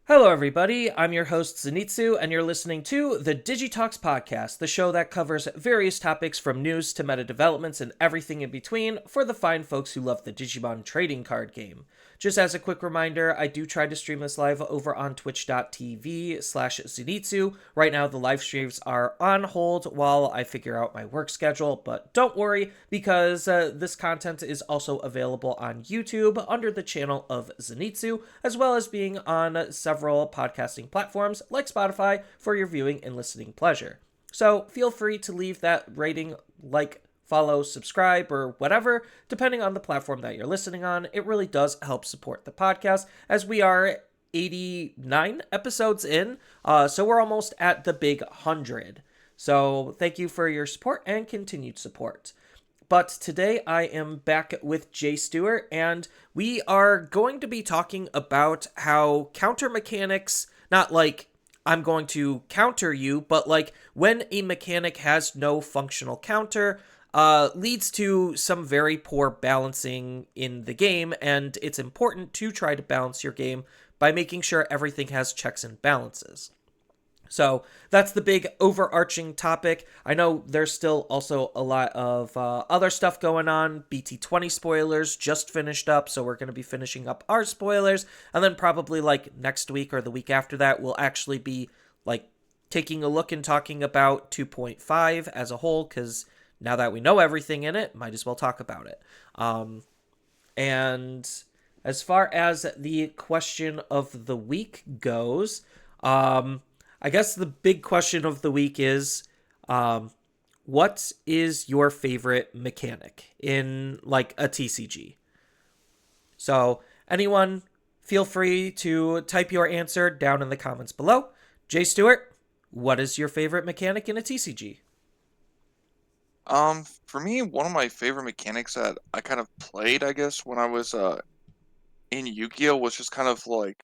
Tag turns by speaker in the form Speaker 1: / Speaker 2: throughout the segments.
Speaker 1: Hello, everybody. I'm your host, Zenitsu, and you're listening to the Digi Talks podcast, the show that covers various topics from news to meta developments and everything in between for the fine folks who love the Digimon trading card game. Just as a quick reminder, I do try to stream this live over on twitch.tv/Zenitsu. Right now, the live streams are on hold while I figure out my work schedule, but don't worry because this content is also available on YouTube under the channel of Zenitsu, as well as being on several podcasting platforms like Spotify for your viewing and listening pleasure. So feel free to leave that rating, like, follow, subscribe, or whatever, depending on the platform that you're listening on. It really does help support the podcast, as we are 89 episodes in, so we're almost at the big 100. So thank you for your support and continued support. But today I am back with Jay Stewart, and we are going to be talking about how counter mechanics, not like I'm going to counter you, but like when a mechanic has no functional counter, leads to some very poor balancing in the game, and it's important to try to balance your game by making sure everything has checks and balances. So that's the big overarching topic. I know there's still also a lot of other stuff going on. BT20 spoilers just finished up, so we're going to be finishing up our spoilers. And then probably like next week or the week after that, we'll actually be like taking a look and talking about 2.5 as a whole, because now that we know everything in it, might as well talk about it. And as far as the question of the week goes, I guess the big question of the week is, what is your favorite mechanic in like a TCG? So anyone, feel free to type your answer down in the comments below. Jay Stewart, what is your favorite mechanic in a TCG?
Speaker 2: For me, one of my favorite mechanics that I kind of played, I guess, when I was in Yu-Gi-Oh was just kind of like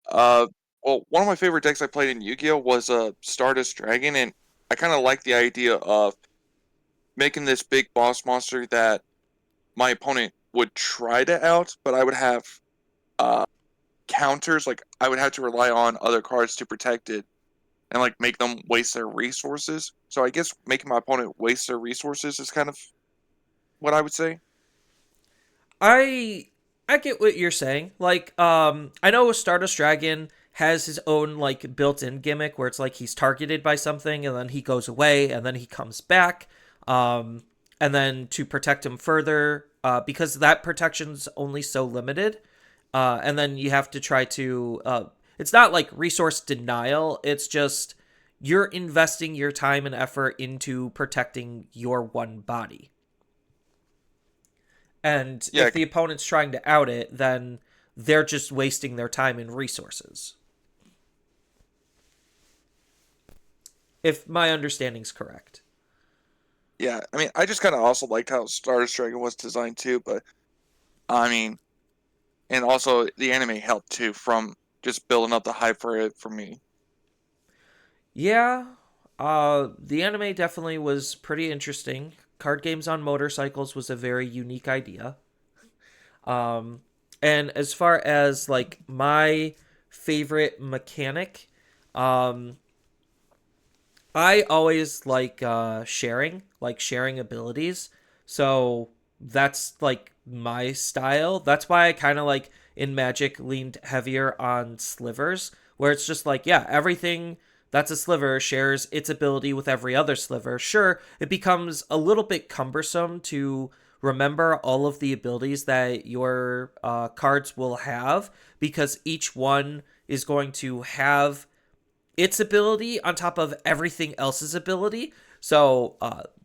Speaker 2: uh one of my favorite decks I played in Yu-Gi-Oh was Stardust Dragon, and I kind of like the idea of making this big boss monster that my opponent would try to out, but I would have uh counters, like I would have to rely on other cards to protect it and like make them waste their resources. So I guess making my opponent waste their resources is kind of what I would say.
Speaker 1: I I get what you're saying. Like, I know Stardust Dragon has his own like built-in gimmick where it's like he's targeted by something and then he goes away and then he comes back. And then to protect him further, because that protection's only so limited. And then you have to try to it's not like resource denial, it's just you're investing your time and effort into protecting your one body. And
Speaker 2: Yeah,
Speaker 1: if the opponent's trying to out it, then they're just wasting their time and resources. If my understanding's correct.
Speaker 2: yeah. I mean, I just kind of also liked how Stardust Dragon was designed too, but I mean, and also the anime helped too from just building up the hype for it for me.
Speaker 1: Yeah, the anime definitely was pretty interesting. Card games on motorcycles was a very unique idea. Um, and as far as like my favorite mechanic, um, I always like sharing abilities. So that's like my style. That's why I kind of like in Magic leaned heavier on slivers, where it's just like, yeah, everything that's a sliver shares its ability with every other sliver. Sure, it becomes a little bit cumbersome to remember all of the abilities that your cards will have because each one is going to have its ability on top of everything else's ability. So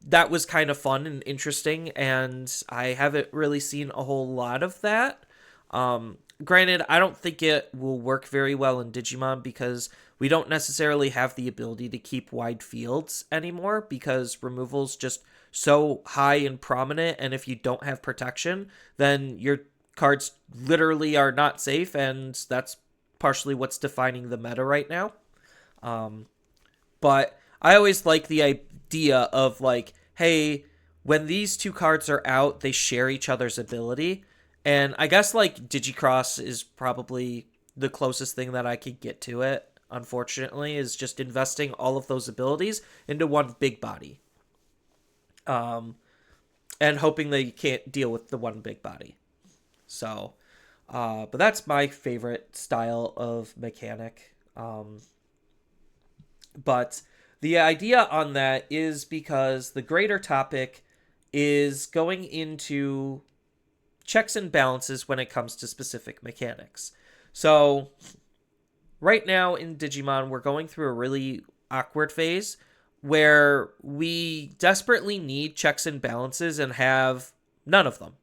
Speaker 1: that was kind of fun and interesting, and I haven't really seen a whole lot of that. Granted, I don't think it will work very well in Digimon because we don't necessarily have the ability to keep wide fields anymore because removal's just so high and prominent, and if you don't have protection, then your cards literally are not safe, and that's partially what's defining the meta right now. Um, but I always like the idea of like, hey, when these two cards are out, they share each other's ability. And I guess like Digicross is probably the closest thing that I could get to it, unfortunately, is just investing all of those abilities into one big body. Um, and hoping they can't deal with the one big body. So, but that's my favorite style of mechanic. But the idea on that is because the greater topic is going into checks and balances when it comes to specific mechanics. So, right now in Digimon, we're going through a really awkward phase where we desperately need checks and balances and have none of them.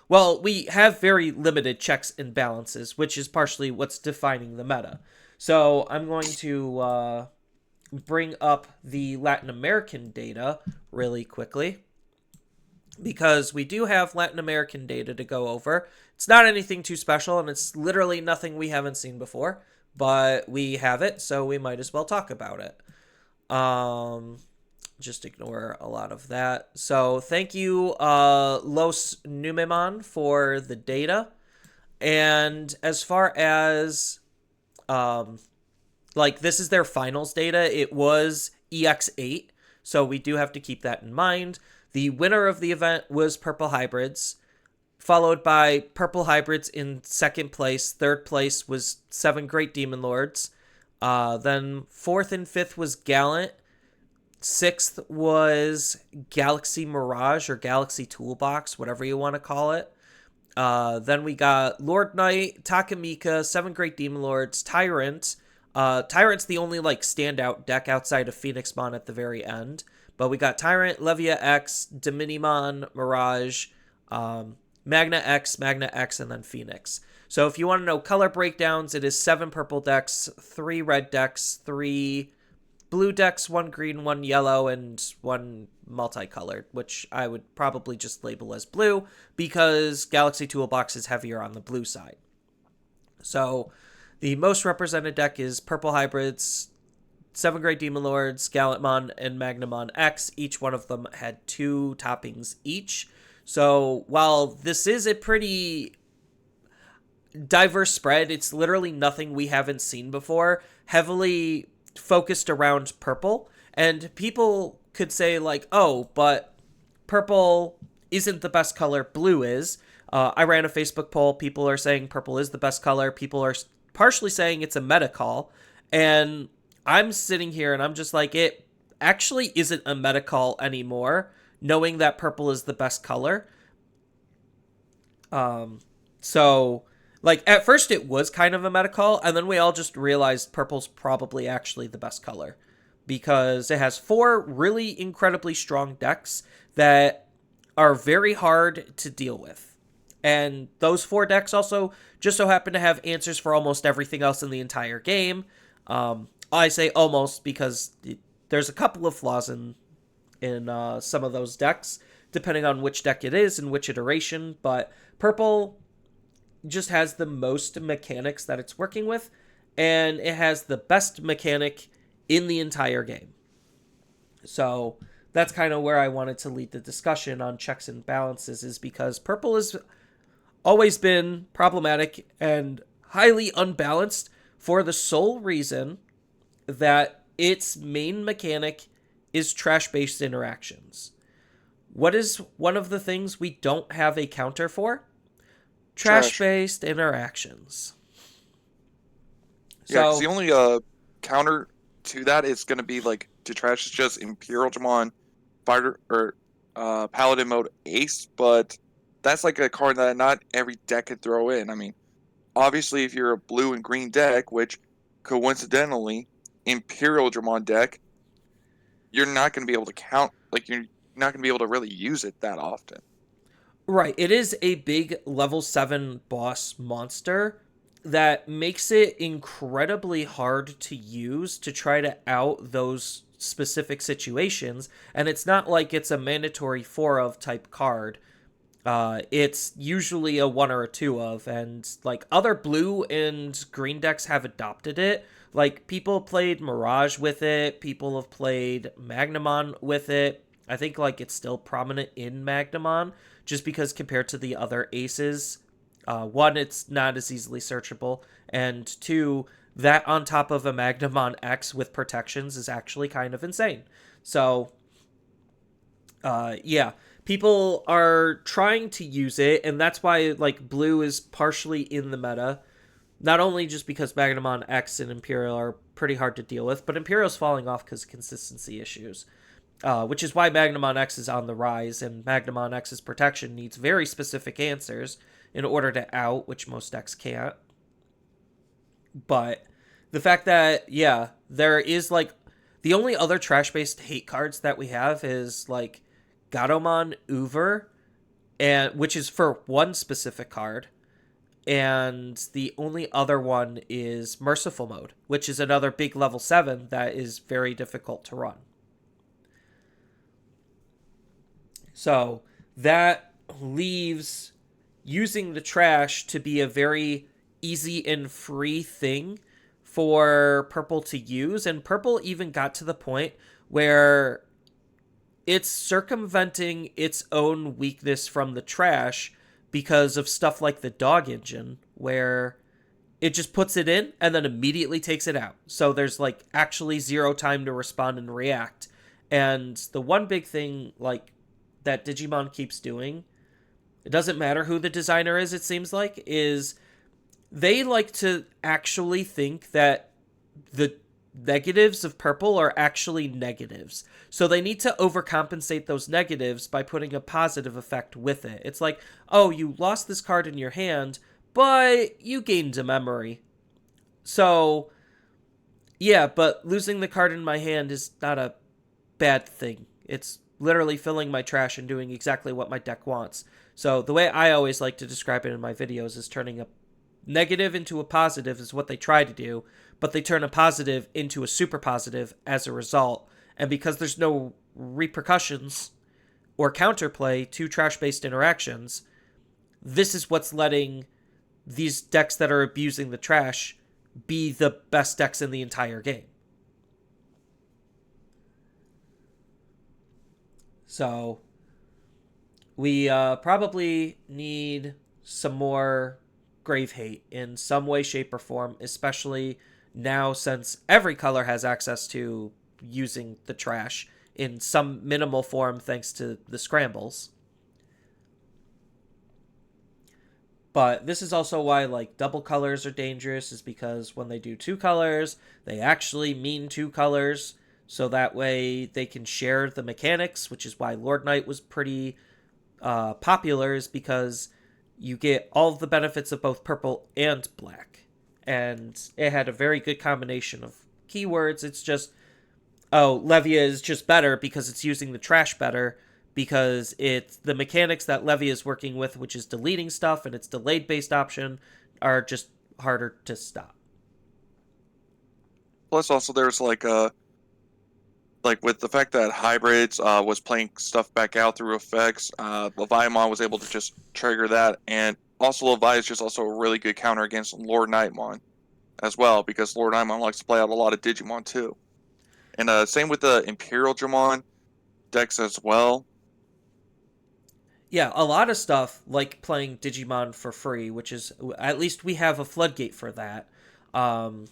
Speaker 1: Well, we have very limited checks and balances, which is partially what's defining the meta. So I'm going to bring up the Latin American data really quickly because we do have Latin American data to go over. It's not anything too special, and it's literally nothing we haven't seen before, but we have it, so we might as well talk about it. Um, just ignore a lot of that. So thank you, Los Numemon, for the data. And as far as um, like this is their finals data, it was EX8, so we do have to keep that in mind. The winner of the event was Purple Hybrids, followed by Purple Hybrids in second place. Third place was Seven Great Demon Lords. Then fourth and fifth was Gallant. Sixth was Galaxy Mirage or Galaxy Toolbox, whatever you want to call it. Then we got Lord Knight, Takamika, Seven Great Demon Lords, Tyrant. Tyrant's the only like standout deck outside of Phoenixmon at the very end. But we got Tyrant, Levia X, Dominimon, Mirage, Magna X, and then Phoenix. So if you want to know color breakdowns, it is 7 purple decks, 3 red decks, 3 blue decks, 1 green, 1 yellow, and 1 multicolored, which I would probably just label as blue because Galaxy Toolbox is heavier on the blue side. So the most represented deck is Purple Hybrids, 7 Great Demon Lords, Gallantmon, and Magnamon X. Each one of them had 2 toppings each. So while this is a pretty diverse spread, it's literally nothing we haven't seen before, heavily focused around purple. And people could say, like, oh, but purple isn't the best color, blue is. I ran a Facebook poll. People are saying purple is the best color. People are partially saying it's a meta call. And I'm sitting here and I'm just like, it actually isn't a meta call anymore, knowing that purple is the best color. So, like, at first it was kind of a meta call, and then we all just realized purple's probably actually the best color because it has 4 really incredibly strong decks that are very hard to deal with. And those 4 decks also just so happen to have answers for almost everything else in the entire game. I say almost because there's a couple of flaws in some of those decks, depending on which deck it is and which iteration. But purple just has the most mechanics that it's working with, and it has the best mechanic in the entire game. So that's kind of where I wanted to lead the discussion on checks and balances, is because purple has always been problematic and highly unbalanced for the sole reason that its main mechanic is trash-based interactions. What is one of the things we don't have a counter for?
Speaker 2: Trash.
Speaker 1: Trash-based interactions.
Speaker 2: Yeah, because the
Speaker 1: So,
Speaker 2: only counter to that is going to be like to trash is just Imperial Jamon, Fighter or Paladin mode Ace, but that's like a card that not every deck could throw in. I mean, obviously, if you're a blue and green deck, which coincidentally Imperial Dramon deck, you're not going to be able to count. Like you're not going to be able to really use it that often.
Speaker 1: right, it is a big level 7 boss monster that makes it incredibly hard to use to try to out those specific situations. And it's not like it's a mandatory 4 of type card. It's usually a 1 or a 2 of, and like other blue and green decks have adopted it. Like people played Mirage with it, people have played Magnamon with it. I think like it's still prominent in Magnamon just because compared to the other aces, One, it's not as easily searchable, and two, that on top of a Magnamon X with protections is actually kind of insane. So, yeah, people are trying to use it, and that's why like blue is partially in the meta. Not only just because Magnamon X and Imperial are pretty hard to deal with, but Imperial's falling off because of consistency issues. Which is why Magnamon X is on the rise, and Magnamon X's protection needs very specific answers in order to out, which most decks can't. But the fact that, yeah, there is like the only other trash based hate cards that we have is like Gatomon Uber, and which is for one specific card, and the only other one is Merciful Mode, which is another big level 7 that is very difficult to run. So that leaves using the trash to be a very easy and free thing for purple to use. And purple even got to the point where it's circumventing its own weakness from the trash because of stuff like the dog engine, where it just puts it in and then immediately takes it out. So there's like actually zero time to respond and react. And the one big thing like that Digimon keeps doing, it doesn't matter who the designer is, it seems like, is they like to actually think that the negatives of purple are actually negatives. So they need to overcompensate those negatives by putting a positive effect with it. It's like, oh, you lost this card in your hand, but you gained a memory. So, yeah, but losing the card in my hand is not a bad thing. It's literally filling my trash and doing exactly what my deck wants. So the way I always like to describe it in my videos is turning a negative into a positive is what they try to do, but they turn a positive into a super positive as a result. And because there's no repercussions or counterplay to trash based interactions, this is what's letting these decks that are abusing the trash be the best decks in the entire game. So we probably need some more grave hate in some way, shape, or form, especially now since every color has access to using the trash in some minimal form thanks to the scrambles. But this is also why like double colors are dangerous, is because when they do two colors, they actually mean two colors. So that way they can share the mechanics, which is why Lord Knight was pretty popular, is because you get all of the benefits of both purple and black. And it had a very good combination of keywords. It's just, oh, Levia is just better because it's using the trash better, because it's the mechanics that Levia is working with, which is deleting stuff and its delayed based option, are just harder to stop.
Speaker 2: Plus, also there's like with the fact that hybrids was playing stuff back out through effects, Leviamon was able to just trigger that, and also Levi is just also a really good counter against Lord Nightmon as well, because Lord Nightmon likes to play out a lot of Digimon too. And same with the Imperial Dramon decks as well.
Speaker 1: Yeah, a lot of stuff like playing Digimon for free, which is, at least we have a floodgate for that. Um,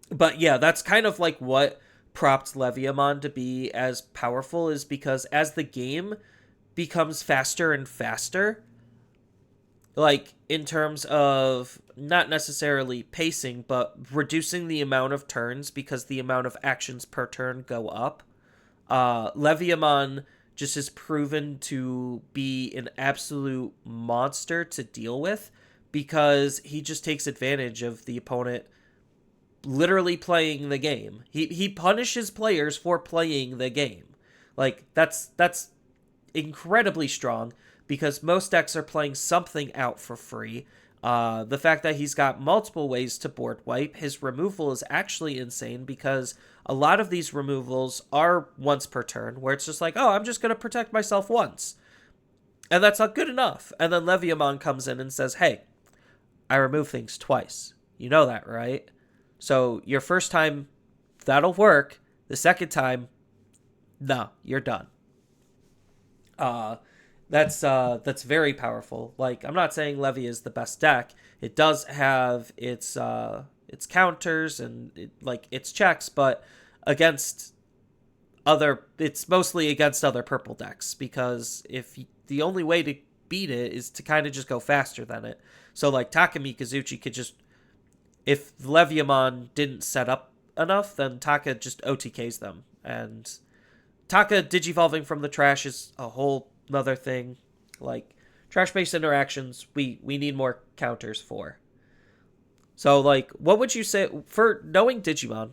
Speaker 1: but yeah, that's kind of like what propped Leviamon to be as powerful, is because as the game becomes faster and faster, like in terms of not necessarily pacing, but reducing the amount of turns because the amount of actions per turn go up, Leviamon just has proven to be an absolute monster to deal with, because he just takes advantage of the opponent literally playing the game. He punishes players for playing the game. Like that's incredibly strong, because most decks are playing something out for free. The fact that he's got multiple ways to board wipe, his removal is actually insane, because a lot of these removals are once per turn, where it's just like, oh, I'm just going to protect myself once. And that's not good enough. And then Leviamon comes in and says, hey, I remove things twice. You know that, right? So your first time, that'll work. The second time, no, you're done. Uh, That's very powerful. Like, I'm not saying Levy is the best deck. It does have its counters and like its checks, but against it's mostly against other purple decks because if the only way to beat it is to kind of just go faster than it. So like Taka Mikazuchi could just, if Leviamon didn't set up enough, then Taka just OTKs them. And Taka digivolving from the trash is a whole other thing. Like, trash based interactions, we need more counters for. So, like, what would you say for knowing Digimon?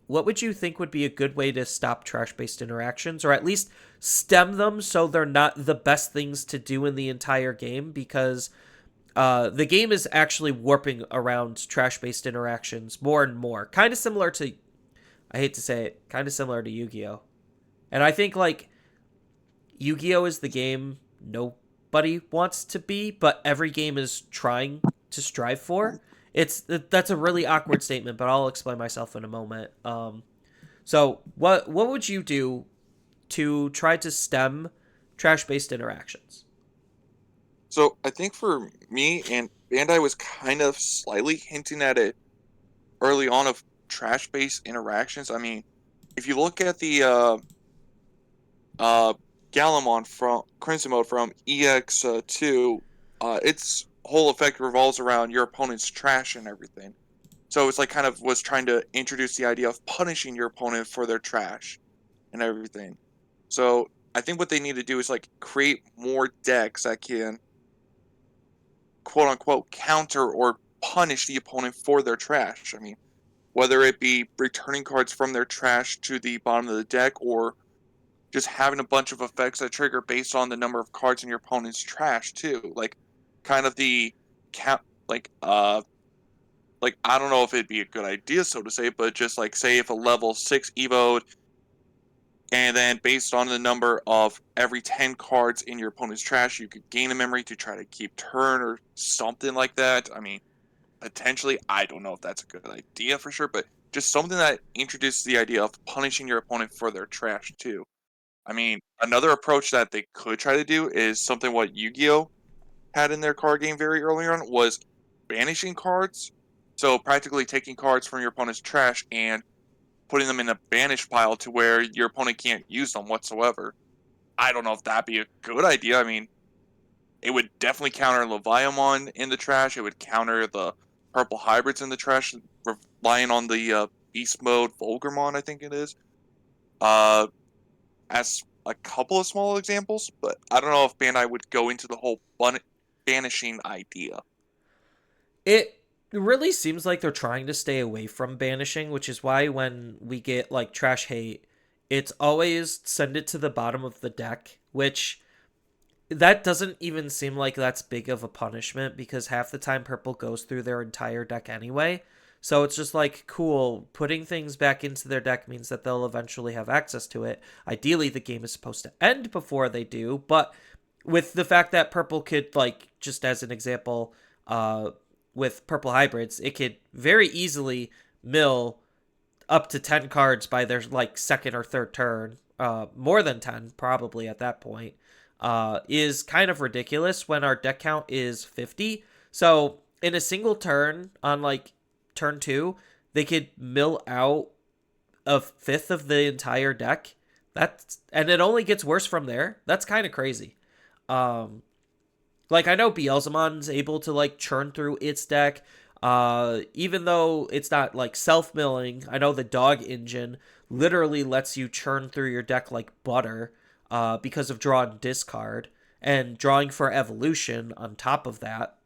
Speaker 1: What would you think would be a good way to stop trash based interactions, or at least stem them so they're not the best things to do in the entire game? Because the game is actually warping around trash based interactions more and more. Kind of similar to, I hate to say it, kind of similar to Yu Gi Oh! And I think, like, Yu Gi Oh! Is the game nobody wants to be, but every game is trying to strive for. That's a really awkward statement, but I'll explain myself in a moment. So what would you do to try to stem trash based interactions?
Speaker 2: So I think for me, and Bandai was kind of slightly hinting at it early on of trash-based interactions. I mean, if you look at the uh Galamon from Crimson Mode from EX2, its whole effect revolves around your opponent's trash and everything. So it's like kind of was trying to introduce the idea of punishing your opponent for their trash and everything. So I think what they need to do is like create more decks that can quote unquote counter or punish the opponent for their trash. I mean, whether it be returning cards from their trash to the bottom of the deck or just having a bunch of effects that trigger based on the number of cards in your opponent's trash too. Like kind of the count like I don't know if it'd be a good idea so to say, but just like say if a level 6 evoed and then based on the number of every 10 cards in your opponent's trash, you could gain a memory to try to keep turn or something like that. I mean, potentially, I don't know if that's a good idea for sure, but just something that introduces the idea of punishing your opponent for their trash too. I mean, another approach that they could try to do is something what Yu-Gi-Oh had in their card game very early on was banishing cards. So practically taking cards from your opponent's trash and putting them in a banish pile to where your opponent can't use them whatsoever. I don't know if that'd be a good idea. I mean, it would definitely counter Leviamon in the trash. It would counter the purple hybrids in the trash, relying on the beast mode Volgarmon, I think it is. Uh, as a couple of small examples, but I don't know if Bandai would go into the whole banishing idea.
Speaker 1: It really seems like they're trying to stay away from banishing, which is why when we get like trash hate, it's always send it to the bottom of the deck, which that doesn't even seem like that's big of a punishment because half the time purple goes through their entire deck anyway. So it's just like, cool, putting things back into their deck means that they'll eventually have access to it. Ideally, the game is supposed to end before they do, but with the fact that purple could, like, just as an example, with purple hybrids, it could very easily mill up to 10 cards by their like second or third turn, more than 10 probably at that point, is kind of ridiculous when our deck count is 50. So in a single turn on like turn 2, they could mill out a fifth of the entire deck. That's, and it only gets worse from there. That's kind of crazy. Um like, I know Beelzemon's able to like churn through its deck. Even though it's not like self milling, I know the dog engine literally lets you churn through your deck like butter, because of draw and discard and drawing for evolution on top of that.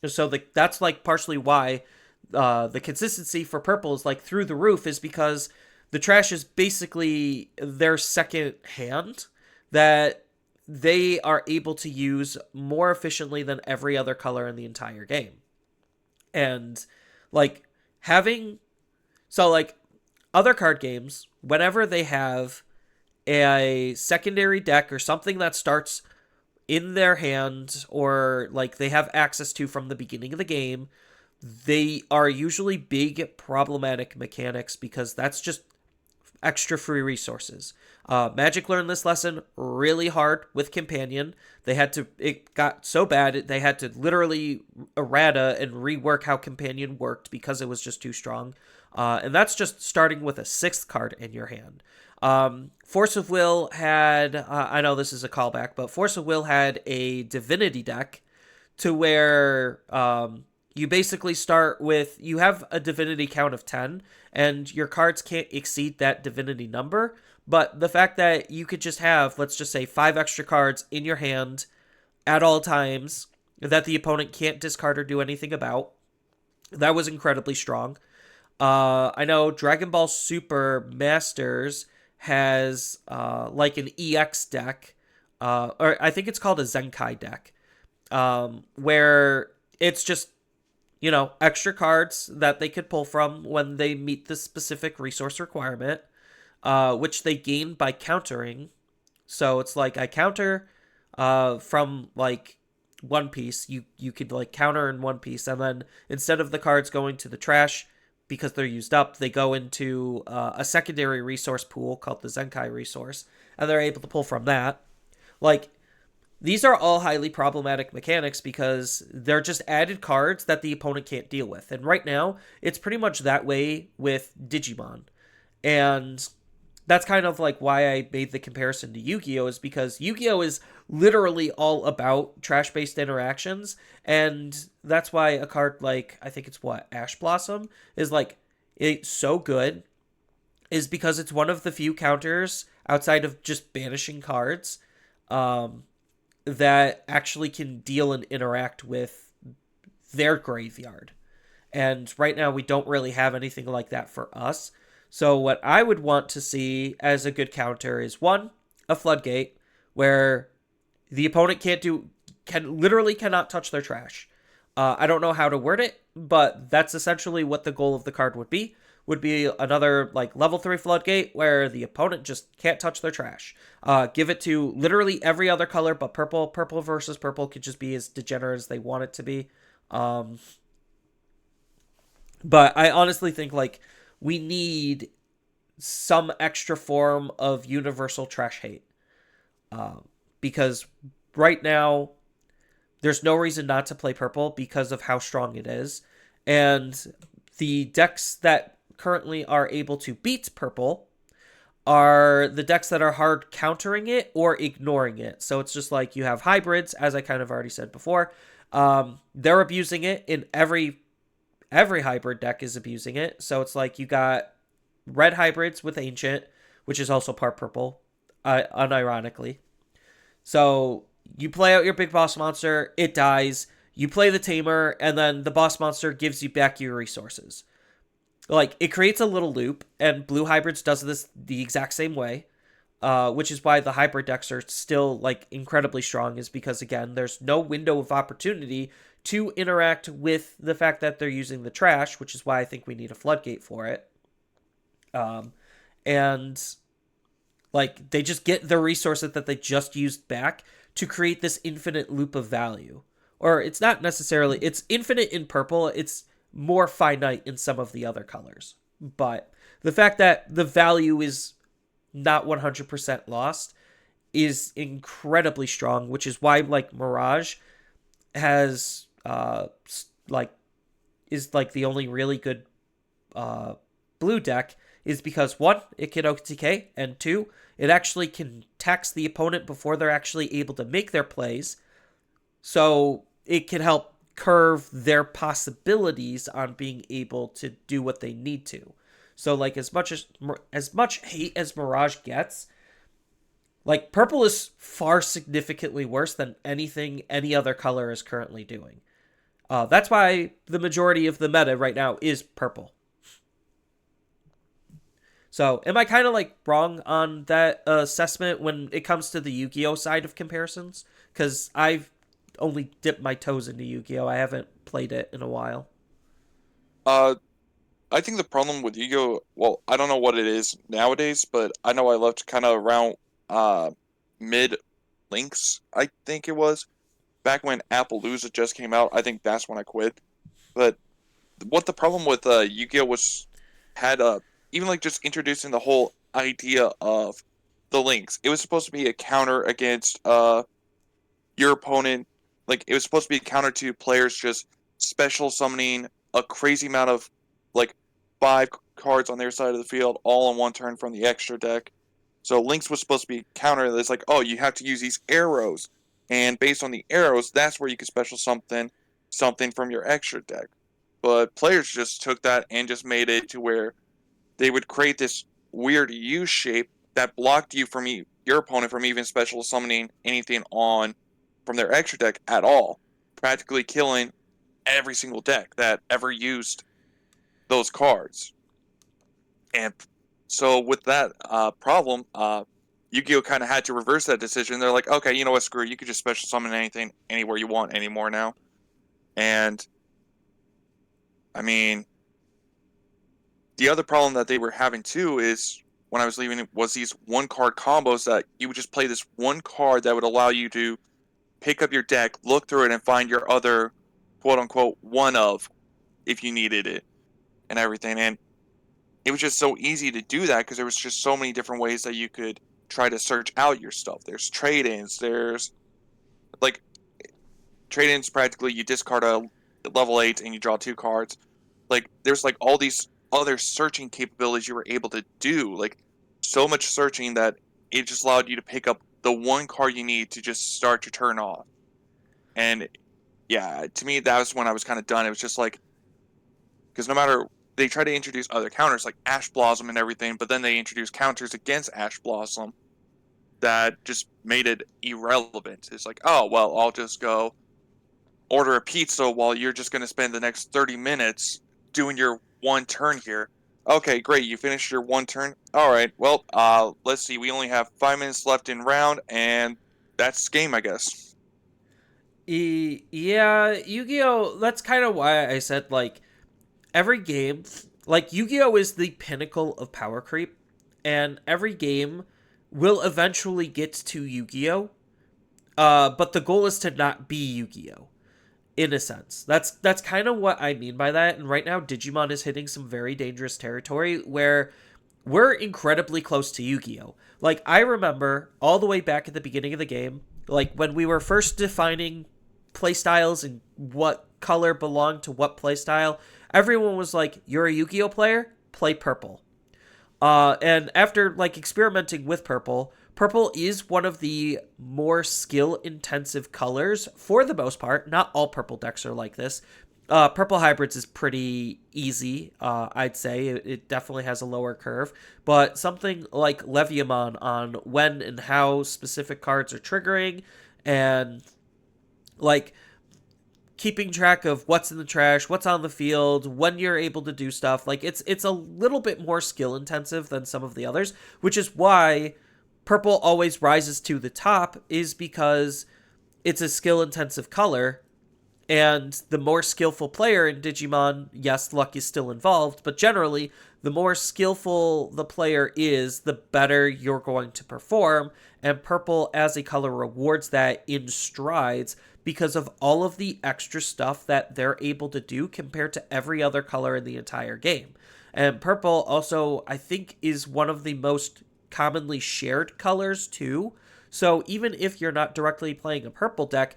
Speaker 1: So that's like partially why the consistency for purple is like through the roof, is because the trash is basically their second hand that they are able to use more efficiently than every other color in the entire game. And like having, so like other card games, whenever they have a secondary deck or something that starts in their hand or like they have access to from the beginning of the game, they are usually big problematic mechanics because that's just extra free resources. Magic learned this lesson really hard with Companion. It got so bad, they had to literally errata and rework how Companion worked because it was just too strong. And that's just starting with a sixth card in your hand. Force of Will had, I know this is a callback, but Force of Will had a Divinity deck to where you basically start with, you have a divinity count of 10 and your cards can't exceed that divinity number, but the fact that you could just have, let's just say, 5 extra cards in your hand at all times that the opponent can't discard or do anything about, that was incredibly strong. I know Dragon Ball Super Masters has like an EX deck, or I think it's called a Zenkai deck, where it's just, extra cards that they could pull from when they meet the specific resource requirement, which they gain by countering. So it's like I counter from like One Piece. You could like counter in One Piece, and then instead of the cards going to the trash because they're used up, they go into a secondary resource pool called the Zenkai resource, and they're able to pull from that. Like, these are all highly problematic mechanics because they're just added cards that the opponent can't deal with. And right now, it's pretty much that way with Digimon. And that's kind of like why I made the comparison to Yu-Gi-Oh! Is because Yu-Gi-Oh! Is literally all about trash-based interactions. And that's why a card like, I think it's what, Ash Blossom, is like, it's so good, is because it's one of the few counters outside of just banishing cards um, that actually can deal and interact with their graveyard. And right now, we don't really have anything like that for us. So, what I would want to see as a good counter is one, a floodgate, where the opponent literally cannot touch their trash. I don't know how to word it, but that's essentially what the goal of the card would be. Would be another like level 3 floodgate where the opponent just can't touch their trash. Give it to literally every other color but purple. Purple versus purple could just be as degenerate as they want it to be. Um, but I honestly think like we need some extra form of universal trash hate, because right now there's no reason not to play purple because of how strong it is, and the decks that currently are able to beat purple are the decks that are hard countering it or ignoring it. So it's just like you have hybrids, as I kind of already said before. They're abusing it in every hybrid deck is abusing it. So it's like you got red hybrids with ancient, which is also part purple, unironically. So you play out your big boss monster, it dies. You play the tamer, and then the boss monster gives you back your resources. Like, it creates a little loop, and blue hybrids does this the exact same way. Which is why the hybrid decks are still like incredibly strong, is because again there's no window of opportunity to interact with the fact that they're using the trash, which is why I think we need a floodgate for it. Um, and like they just get the resources that they just used back to create this infinite loop of value. Or it's not necessarily, it's infinite in purple, it's more finite in some of the other colors. But the fact that the value is not 100% lost is incredibly strong, which is why like Mirage has like is like the only really good uh blue deck, is because one, it can OTK, and two, it actually can tax the opponent before they're actually able to make their plays. So it can help curve their possibilities on being able to do what they need to. So like as much hate as Mirage gets, like purple is far significantly worse than anything any other color is currently doing. That's why the majority of the meta right now is purple. So, am I kind of like wrong on that assessment when it comes to the Yu-Gi-Oh side of comparisons? Because I've only dipped my toes into Yu-Gi-Oh. I haven't played it in a while.
Speaker 2: Uh, I think the problem with Yu-Gi-Oh, well, I don't know what it is nowadays, but I know I left kind of around uh mid links, I think it was, back when Appaloosa just came out. I think that's when I quit. But what the problem with Yu-Gi-Oh was had even like just introducing the whole idea of the links. It was supposed to be a counter against your opponent. Like it was supposed to be a counter to players just special summoning a crazy amount of like five cards on their side of the field all in one turn from the extra deck. So links was supposed to be a counter that's like, oh, you have to use these arrows, and based on the arrows, that's where you can special something from your extra deck. But players just took that and just made it to where they would create this weird U shape that blocked you from your opponent from even special summoning anything on from their extra deck at all, practically killing every single deck that ever used those cards. And so with that problem, Yu-Gi-Oh kind of had to reverse that decision. They're like, okay, you know what, screw it. You could just special summon anything anywhere you want anymore now. And I mean, the other problem that they were having too is when I was leaving it was these one card combos that you would just play this one card that would allow you to pick up your deck, look through it, and find your other quote unquote one of if you needed it and everything. And it was just so easy to do that because there was just so many different ways that you could try to search out your stuff. There's trade-ins, there's like trade-ins practically you discard a level 8 and you draw 2 cards. Like there's like all these other searching capabilities you were able to do, like so much searching that it just allowed you to pick up the one card you need to just start your turn off. And yeah, to me that was when I was kind of done. It was just like because no matter they try to introduce other counters like Ash Blossom and everything, but then they introduce counters against Ash Blossom that just made it irrelevant. It's like, oh well, I'll just go order a pizza while you're just going to spend the next 30 minutes doing your one turn here. Okay, great. You finished your one turn. All right. Well, let's see. We only have 5 minutes left in round, and that's game, I guess.
Speaker 1: Yeah, Yu-Gi-Oh! That's kind of why I said, like, every game, like, Yu-Gi-Oh! Is the pinnacle of power creep, and every game will eventually get to Yu-Gi-Oh! But the goal is to not be Yu-Gi-Oh! In a sense. That's kind of what I mean by that. And right now, Digimon is hitting some very dangerous territory where we're incredibly close to Yu-Gi-Oh. Like I remember all the way back at the beginning of the game, like when we were first defining playstyles and what color belonged to what playstyle, everyone was like, "You're a Yu-Gi-Oh player? Play purple." And after like experimenting with purple, purple is one of the more skill intensive colors for the most part. Not all purple decks are like this. Purple hybrids is pretty easy, I'd say. It definitely has a lower curve. But something like Leviamon on when and how specific cards are triggering and like keeping track of what's in the trash, what's on the field, when you're able to do stuff. Like it's a little bit more skill intensive than some of the others, which is why purple always rises to the top is because it's a skill intensive color and the more skillful player in Digimon, yes, luck is still involved, but generally, the more skillful the player is, the better you're going to perform. And purple as a color rewards that in strides because of all of the extra stuff that they're able to do compared to every other color in the entire game. And purple also, I think, is one of the most commonly shared colors too. So even if you're not directly playing a purple deck,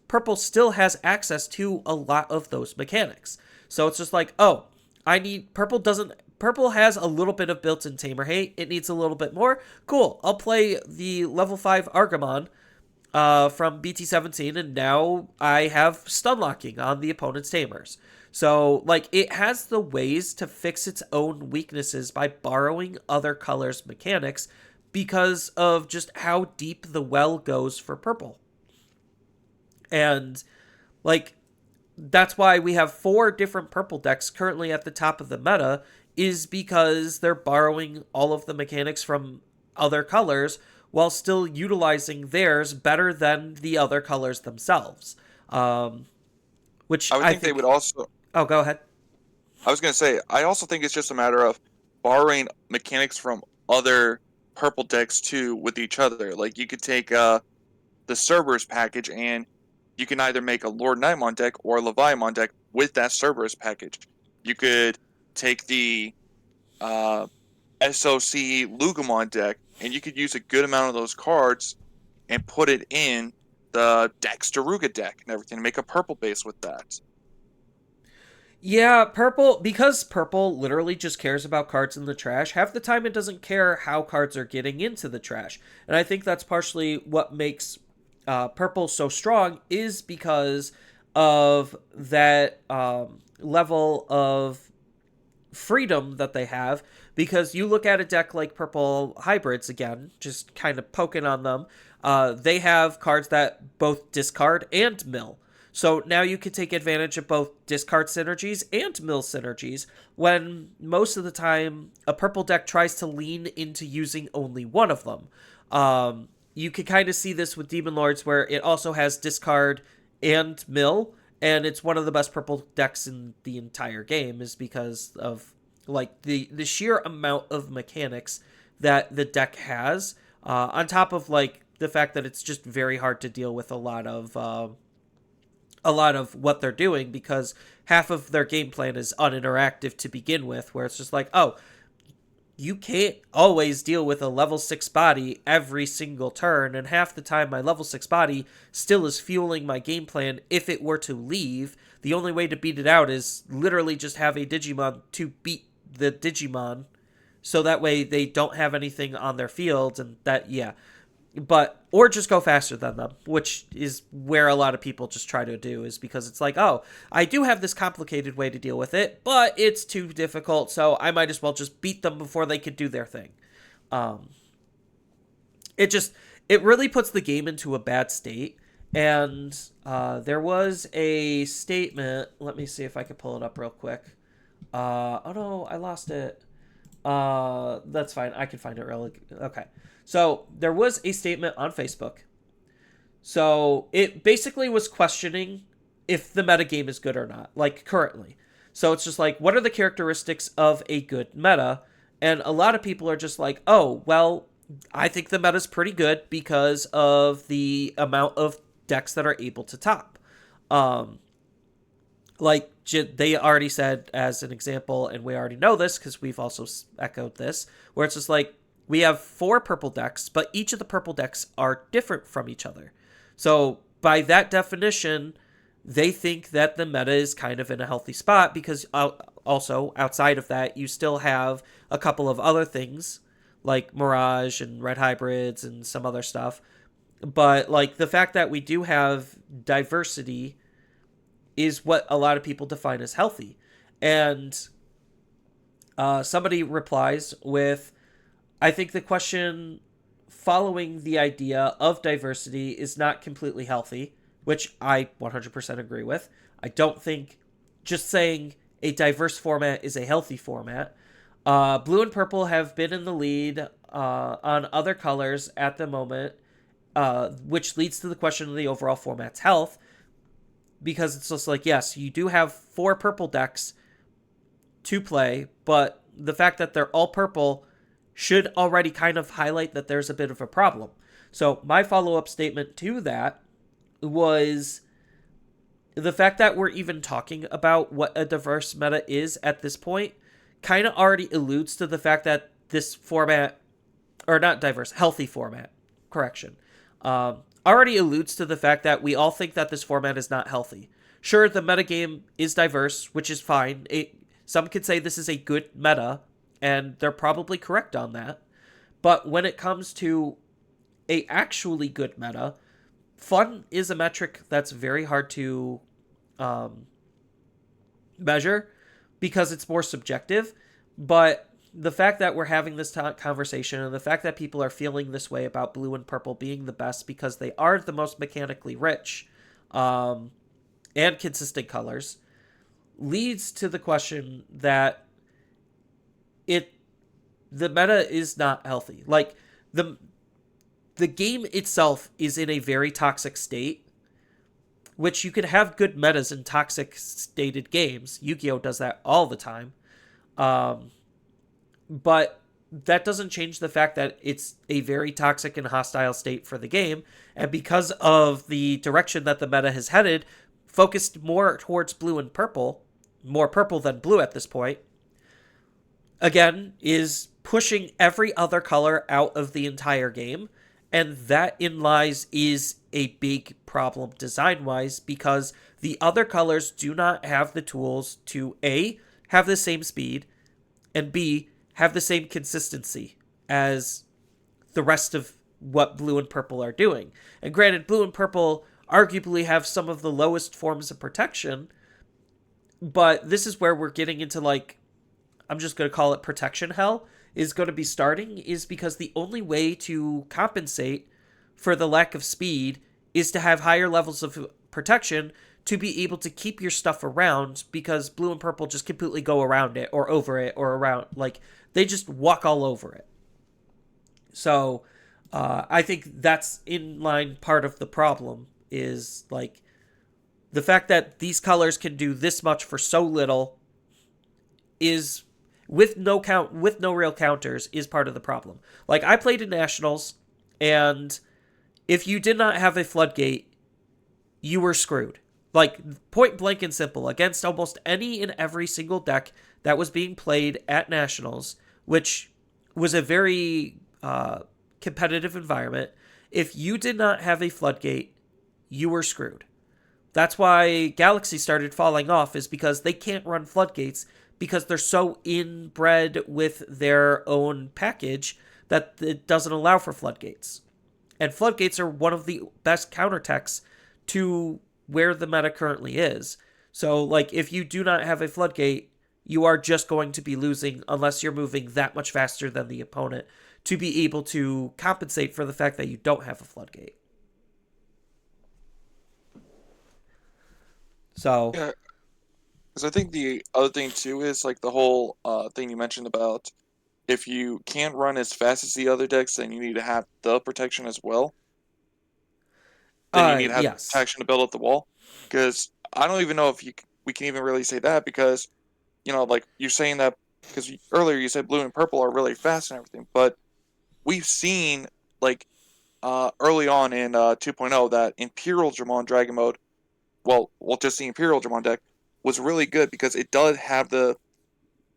Speaker 1: purple still has access to a lot of those mechanics. So it's just like, oh, I need purple has a little bit of built-in tamer hate. It needs a little bit more. Cool. I'll play the level 5 Argamon from BT17 and now I have stun locking on the opponent's tamers. So like it has the ways to fix its own weaknesses by borrowing other colors' mechanics because of just how deep the well goes for purple. And like that's why we have 4 different purple decks currently at the top of the meta is because they're borrowing all of the mechanics from other colors while still utilizing theirs better than the other colors themselves. Um, which
Speaker 2: I would
Speaker 1: I
Speaker 2: think they would
Speaker 1: think.
Speaker 2: also.
Speaker 1: Oh, go ahead.
Speaker 2: I was gonna say, I also think it's just a matter of borrowing mechanics from other purple decks too with each other. Like you could take the Cerberus package, and you can either make a Lord Nightmon deck or a Leviathan deck with that Cerberus package. You could take the uh, SOC Lugumon deck, and you could use a good amount of those cards and put it in the Daxtaruga deck and everything, and make a purple base with that.
Speaker 1: Yeah, purple, because purple literally just cares about cards in the trash. Half the time, it doesn't care how cards are getting into the trash, and I think that's partially what makes purple so strong is because of that level of freedom that they have. Because you look at a deck like purple hybrids again, just kind of poking on them, they have cards that both discard and mill. So now you can take advantage of both discard synergies and mill synergies when most of the time a purple deck tries to lean into using only one of them. You can kind of see this with Demon Lords where it also has discard and mill, and it's one of the best purple decks in the entire game is because of like the sheer amount of mechanics that the deck has, on top of like the fact that it's just very hard to deal with a lot of what they're doing because half of their game plan is uninteractive to begin with, where it's just like, oh, you can't always deal with a level 6 body every single turn, and half the time my level 6 body still is fueling my game plan. If it were to leave, the only way to beat it out is literally just have a Digimon to beat the Digimon, so that way they don't have anything on their field, and that, yeah, but or just go faster than them, which is where a lot of people just try to do, is because it's like, oh, I do have this complicated way to deal with it, but it's too difficult, so I might as well just beat them before they could do their thing. um it just, it really puts the game into a bad state. And there was a statement, let me see if I can pull it up real quick. Oh no, I lost it. That's fine. I can find it really. Okay. So there was a statement on Facebook. So it basically was questioning if the metagame is good or not, like currently. So it's just like, what are the characteristics of a good meta? And a lot of people are just like, oh, well, I think the meta's pretty good because of the amount of decks that are able to top. Um, like they already said as an example, and we already know this because we've also echoed this, where it's just like we have 4 purple decks, but each of the purple decks are different from each other. So by that definition, they think that the meta is kind of in a healthy spot because also outside of that, you still have a couple of other things like Mirage and Red Hybrids and some other stuff. But like the fact that we do have diversity is what a lot of people define as healthy. And somebody replies with, I think the question following the idea of diversity is not completely healthy, which I 100% agree with. I don't think just saying a diverse format is a healthy format. Blue and purple have been in the lead on other colors at the moment, which leads to the question of the overall format's health. Because it's just like, yes, you do have 4 purple decks to play, but the fact that they're all purple should already kind of highlight that there's a bit of a problem. So my follow-up statement to that was the fact that we're even talking about what a diverse meta is at this point kind of already alludes to the fact that this format, or not diverse, healthy format, correction, already alludes to the fact that we all think that this format is not healthy. Sure, the metagame is diverse, which is fine. Some could say this is a good meta, and they're probably correct on that. But when it comes to a actually good meta, fun is a metric that's very hard to um, measure because it's more subjective. But the fact that we're having this conversation and the fact that people are feeling this way about blue and purple being the best because they are the most mechanically rich and consistent colors leads to the question that it the meta is not healthy. Like the game itself is in a very toxic state, which you can have good metas in toxic stated games. Yu-Gi-Oh does that all the time. Um, but that doesn't change the fact that it's a very toxic and hostile state for the game. And because of the direction that the meta has headed, focused more towards blue and purple, more purple than blue at this point, again, is pushing every other color out of the entire game. And that in lies is a big problem design wise because the other colors do not have the tools to A, have the same speed, and B, have the same consistency as the rest of what blue and purple are doing. And granted, blue and purple arguably have some of the lowest forms of protection, but this is where we're getting into like, I'm just going to call it protection hell, is going to be starting, is because the only way to compensate for the lack of speed is to have higher levels of protection to be able to keep your stuff around, because blue and purple just completely go around it or over it or around, like they just walk all over it. So I think that's in line part of the problem is like the fact that these colors can do this much for so little is with no real counters is part of the problem. Like I played in nationals, and if you did not have a floodgate, you were screwed. Like point blank and simple against almost any and every single deck that was being played at nationals, which was a very competitive environment. If you did not have a floodgate, you were screwed. That's why Galaxy started falling off, is because they can't run floodgates because they're so inbred with their own package that it doesn't allow for floodgates. And floodgates are one of the best counterattacks to where the meta currently is. So, like, if you do not have a floodgate, you are just going to be losing unless you're moving that much faster than the opponent to be able to compensate for the fact that you don't have a floodgate. So,
Speaker 2: Yeah, because I think the other thing too is like the whole thing you mentioned about if you can't run as fast as the other decks, then you need to have the protection as well. Then you need to have the
Speaker 1: yes.
Speaker 2: protection to build up the wall. Because I don't even know if we can even really say that because like you're saying that because earlier you said blue and purple are really fast and everything, but we've seen like early on in 2.0 that Imperial Dramon Dragon Mode, well, just the Imperial Dramon deck was really good because it does have the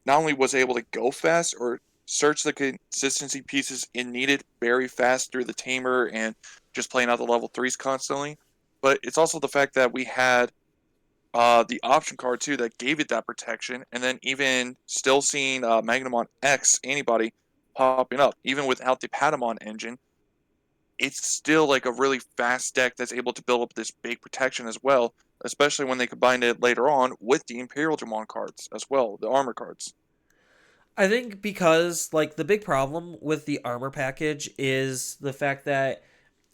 Speaker 2: not only was it able to go fast or search the consistency pieces it needed very fast through the tamer and just playing out the level threes constantly, but it's also the fact that we had the option card too that gave it that protection, and then even still seeing Magnamon X antibody popping up, even without the Patamon engine, it's still like a really fast deck that's able to build up this big protection as well, especially when they combine it later on with the Imperial Dramon cards as well, the armor cards.
Speaker 1: I think because, like, the big problem with the armor package is the fact that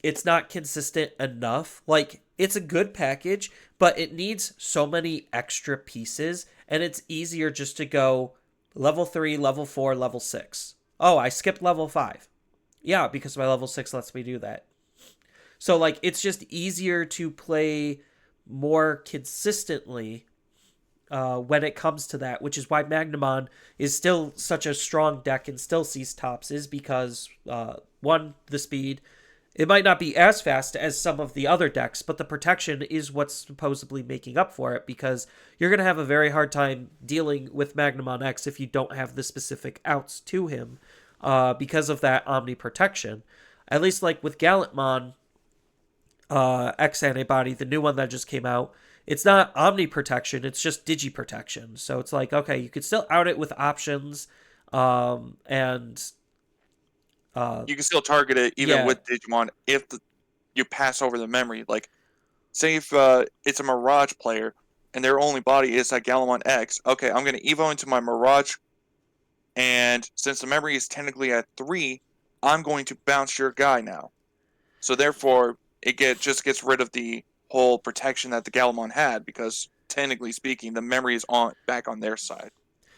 Speaker 1: it's not consistent enough. Like, it's a good package, but it needs so many extra pieces, and it's easier just to go level 3, level 4, level 6. Oh, I skipped level 5. Yeah, because my level 6 lets me do that. So, like, it's just easier to play more consistently when it comes to that, which is why Magnamon is still such a strong deck and still sees tops, is because, one, the speed. It might not be as fast as some of the other decks, but the protection is what's supposedly making up for it, because you're going to have a very hard time dealing with Magnamon X if you don't have the specific outs to him because of that Omni protection. At least, like with Gallantmon, X antibody, the new one that just came out, it's not Omni protection, it's just Digi protection. So it's like, okay, you could still out it with options, and
Speaker 2: You can still target it even
Speaker 1: yeah,
Speaker 2: with Digimon if you pass over the memory. Like, say if it's a Mirage player and their only body is that Galamon X, okay, I'm going to Evo into my Mirage, and since the memory is technically at 3, I'm going to bounce your guy now. So therefore, just gets rid of the whole protection that the Galamon had because technically speaking, the memory is on back on their side.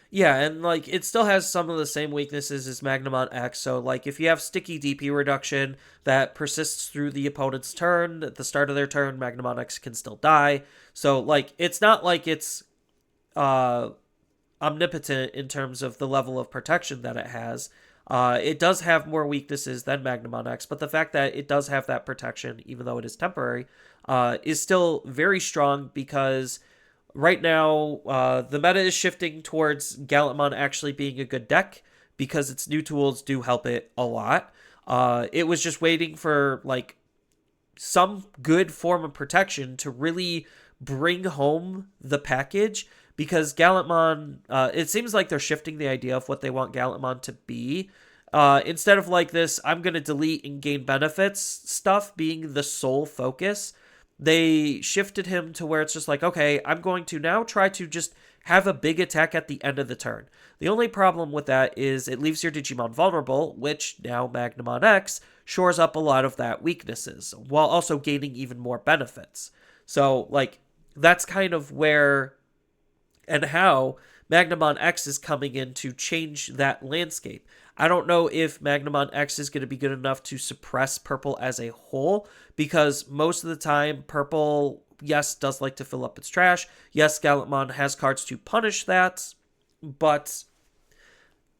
Speaker 1: yeah, and like it still has some of the same weaknesses as Magnamon X. So like if you have sticky DP reduction that persists through the opponent's turn, at the start of their turn, Magnamon X can still die. So like it's not like it's uh omnipotent in terms of the level of protection that it has. It does have more weaknesses than Magnamon X, but the fact that it does have that protection, even though it is temporary, is still very strong because right now, the meta is shifting towards Gallantmon actually being a good deck because its new tools do help it a lot. It was just waiting for like some good form of protection to really bring home the package because Gallantmon, it seems like they're shifting the idea of what they want Gallantmon to be. Instead of like this, I'm going to delete and gain benefits stuff being the sole focus, they shifted him to where it's just like, okay, I'm going to now try to just have a big attack at the end of the turn. The only problem with that is it leaves your Digimon vulnerable, which now Magnamon X shores up a lot of that weaknesses while also gaining even more benefits. So, like, that's kind of where and how Magnamon X is coming in to change that landscape. I don't know if Magnamon X is going to be good enough to suppress purple as a whole, because most of the time, purple, yes, does like to fill up its trash. Yes, Gallantmon has cards to punish that, but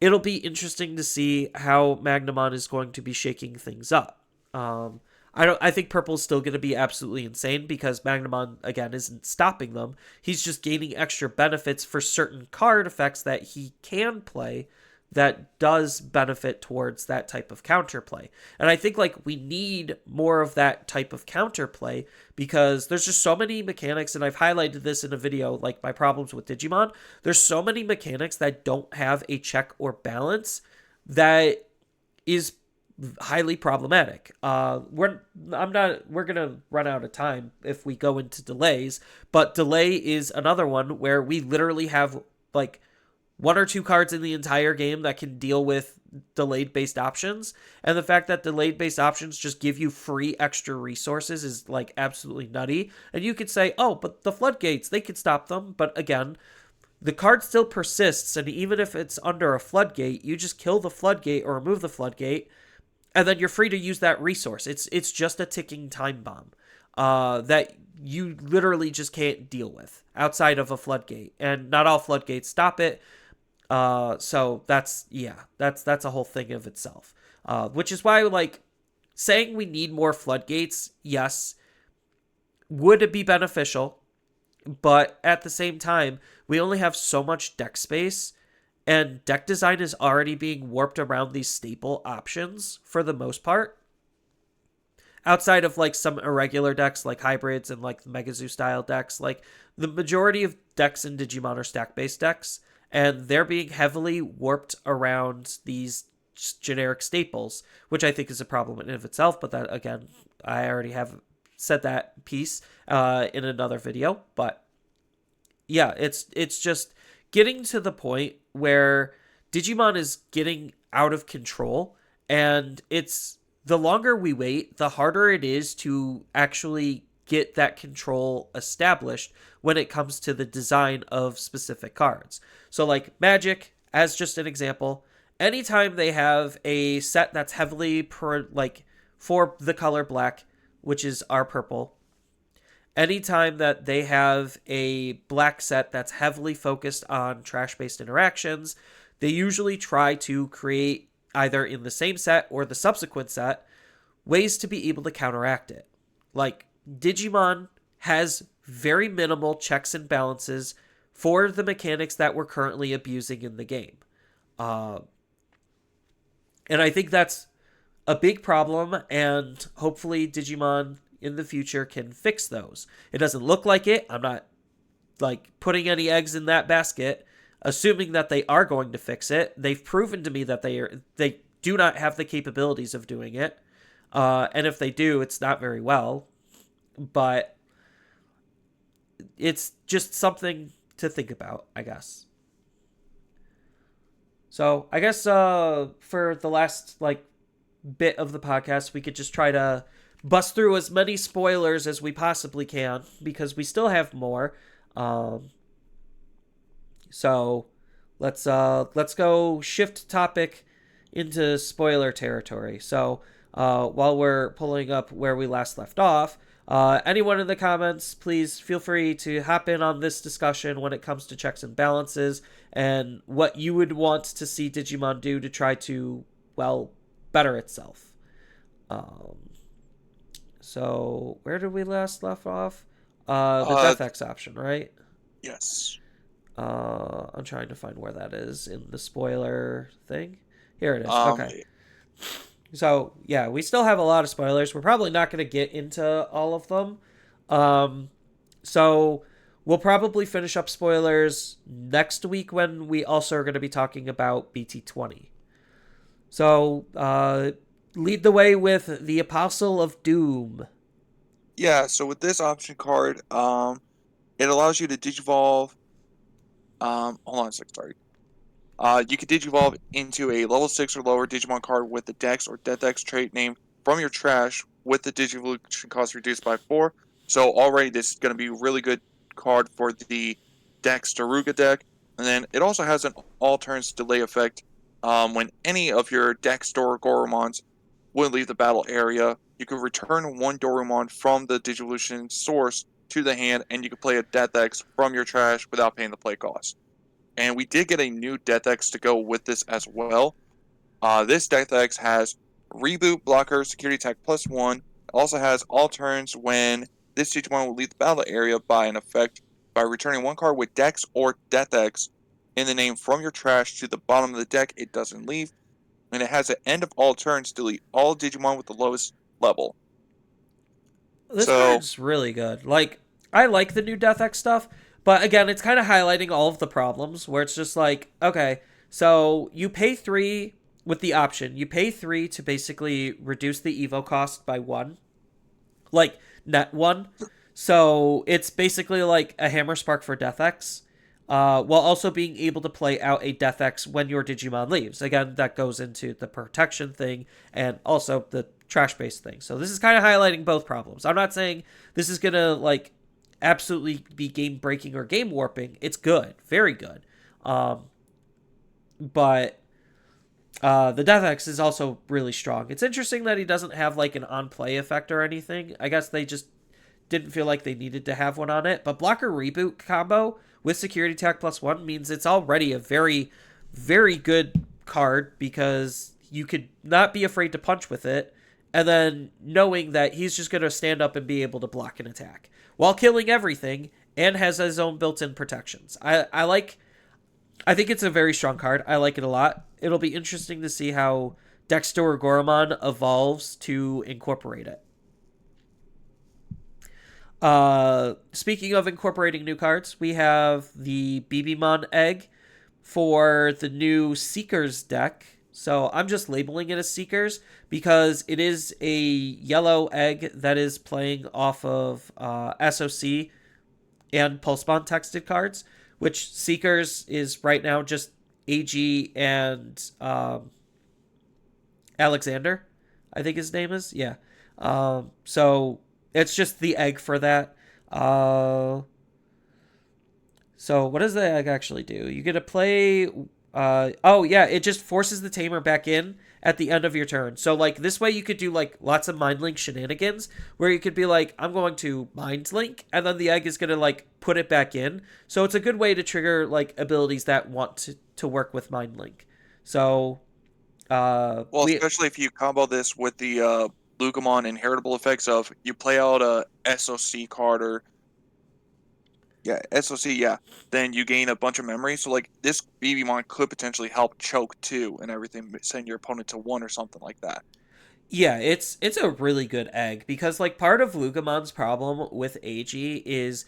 Speaker 1: it'll be interesting to see how Magnamon is going to be shaking things up. I think purple's still going to be absolutely insane because Magnamon again isn't stopping them. He's just gaining extra benefits for certain card effects that he can play that does benefit towards that type of counterplay. And I think like we need more of that type of counterplay because there's just so many mechanics, and I've highlighted this in a video like my problems with Digimon. There's so many mechanics that don't have a check or balance that is highly problematic. We're gonna run out of time if we go into delays, but delay is another one where we literally have like one or two cards in the entire game that can deal with delayed based options, and the fact that delayed based options just give you free extra resources is like absolutely nutty. And you could say, oh, but the floodgates, they could stop them, but again, the card still persists, and even if it's under a floodgate, you just kill the floodgate or remove the floodgate, and then you're free to use that resource. It's just a ticking time bomb that you literally just can't deal with outside of a floodgate, and not all floodgates stop it. So that's a whole thing of itself. Which is why like saying we need more floodgates, yes, would be beneficial, but at the same time, we only have so much deck space, and deck design is already being warped around these staple options for the most part. Outside of like some irregular decks like hybrids and like Megazoo style decks, like the majority of decks in Digimon are stack based decks, and they're being heavily warped around these generic staples, which I think is a problem in and of itself. But that again, I already have said that piece in another video. But yeah, it's just getting to the point where Digimon is getting out of control, and it's the longer we wait, the harder it is to actually get that control established when it comes to the design of specific cards. So like Magic, as just an example, anytime they have a set that's heavily like for the color black, which is our purple, anytime that they have a black set that's heavily focused on trash based interactions, they usually try to create either in the same set or the subsequent set ways to be able to counteract it. Like Digimon has very minimal checks and balances for the mechanics that we're currently abusing in the game. Uh, and I think that's a big problem, and hopefully Digimon in the future can fix those. It doesn't look like it. I'm not like putting any eggs in that basket, assuming that they are going to fix it. They've proven to me that they do not have the capabilities of doing it. And if they do, it's not very well. But it's just something to think about, I guess. So I guess for the last like bit of the podcast, we could just try to bust through as many spoilers as we possibly can because we still have more. Um, so let's go shift topic into spoiler territory. So while we're pulling up where we last left off, anyone in the comments, please feel free to hop in on this discussion when it comes to checks and balances and what you would want to see Digimon do to try to, well, better itself. Um, so where did we last left off? The
Speaker 2: Uh,
Speaker 1: Death X option, right?
Speaker 2: Yes.
Speaker 1: I'm trying to find where that is in the spoiler thing. Here it is.
Speaker 2: Um,
Speaker 1: Okay. So, yeah, we still have a lot of spoilers. We're probably not going to get into all of them. Um, so, we'll probably finish up spoilers next week when we also are going to be talking about BT20. So, lead the way with the Apostle of Doom.
Speaker 2: yeah, so with this option card, it allows you to digivolve. Hold on a sec, sorry. You can digivolve into a level 6 or lower Digimon card with the Dex or Death X trait name from your trash with the Digivolution cost reduced by 4. So already this is going to be a really good card for the Dex Daruga deck. And then it also has an all turns delay effect. When any of your Dex Dorugorumons would leave the battle area, you can return one Dorumon from the Digivolution source to the hand, and you can play a Death X from your trash without paying the play cost. And we did get a new Death X to go with this as well. This Death X has Reboot Blocker, Security Attack +1. It also has all turns when this Digimon will leave the battle area by an effect by returning one card with Dex or Death X in the name from your trash to the bottom of the deck it doesn't leave. And it has an end of all turns, delete all Digimon with the lowest level.
Speaker 1: This
Speaker 2: So,
Speaker 1: card's really good. Like, I like the new Death X stuff, but again, it's kind of highlighting all of the problems where it's just like, okay, so you pay 3 with the option. You pay 3 to basically reduce the Evo cost by 1, like net 1. So it's basically like a Hammer Spark for Death X. While also being able to play out a Death X when your Digimon leaves. Again, that goes into the protection thing and also the trash based thing. So this is kind of highlighting both problems. I'm not saying this is gonna like absolutely be game breaking or game warping. It's good, very good. Um, but the Death X is also really strong. It's interesting that he doesn't have like an on play effect or anything. I guess they just didn't feel like they needed to have one on it. But blocker reboot combo with security attack +1 means it's already a very, very good card because you could not be afraid to punch with it. And then knowing that he's just going to stand up and be able to block an attack while killing everything and has his own built in protections. I think it's a very strong card. I like it a lot. It'll be interesting to see how Dexter or Goromon evolves to incorporate it. Speaking of incorporating new cards, we have the BBmon egg for the new Seekers deck. So I'm just labeling it as Seekers because it is a yellow egg that is playing off of SOC and Pulsebond texted cards, which Seekers is right now just AG and Alexander, I think his name is. Yeah. So it's just the egg for that. Uh, so what does the egg actually do? You get to play. Oh yeah, it just forces the tamer back in at the end of your turn. So like this way, you could do like lots of mind link shenanigans where you could be like, I'm going to mind link, and then the egg is gonna like put it back in. So it's a good way to trigger like abilities that want to work with mind link. So
Speaker 2: well,
Speaker 1: we
Speaker 2: especially if you combo this with the Lugumon inheritable effects of you play out a SOC card or yeah, SOC, yeah. Then you gain a bunch of memory. So like this BBmon could potentially help choke too and everything, send your opponent to 1 or something like that.
Speaker 1: Yeah, it's a really good egg because like part of Lugamon's problem with AG is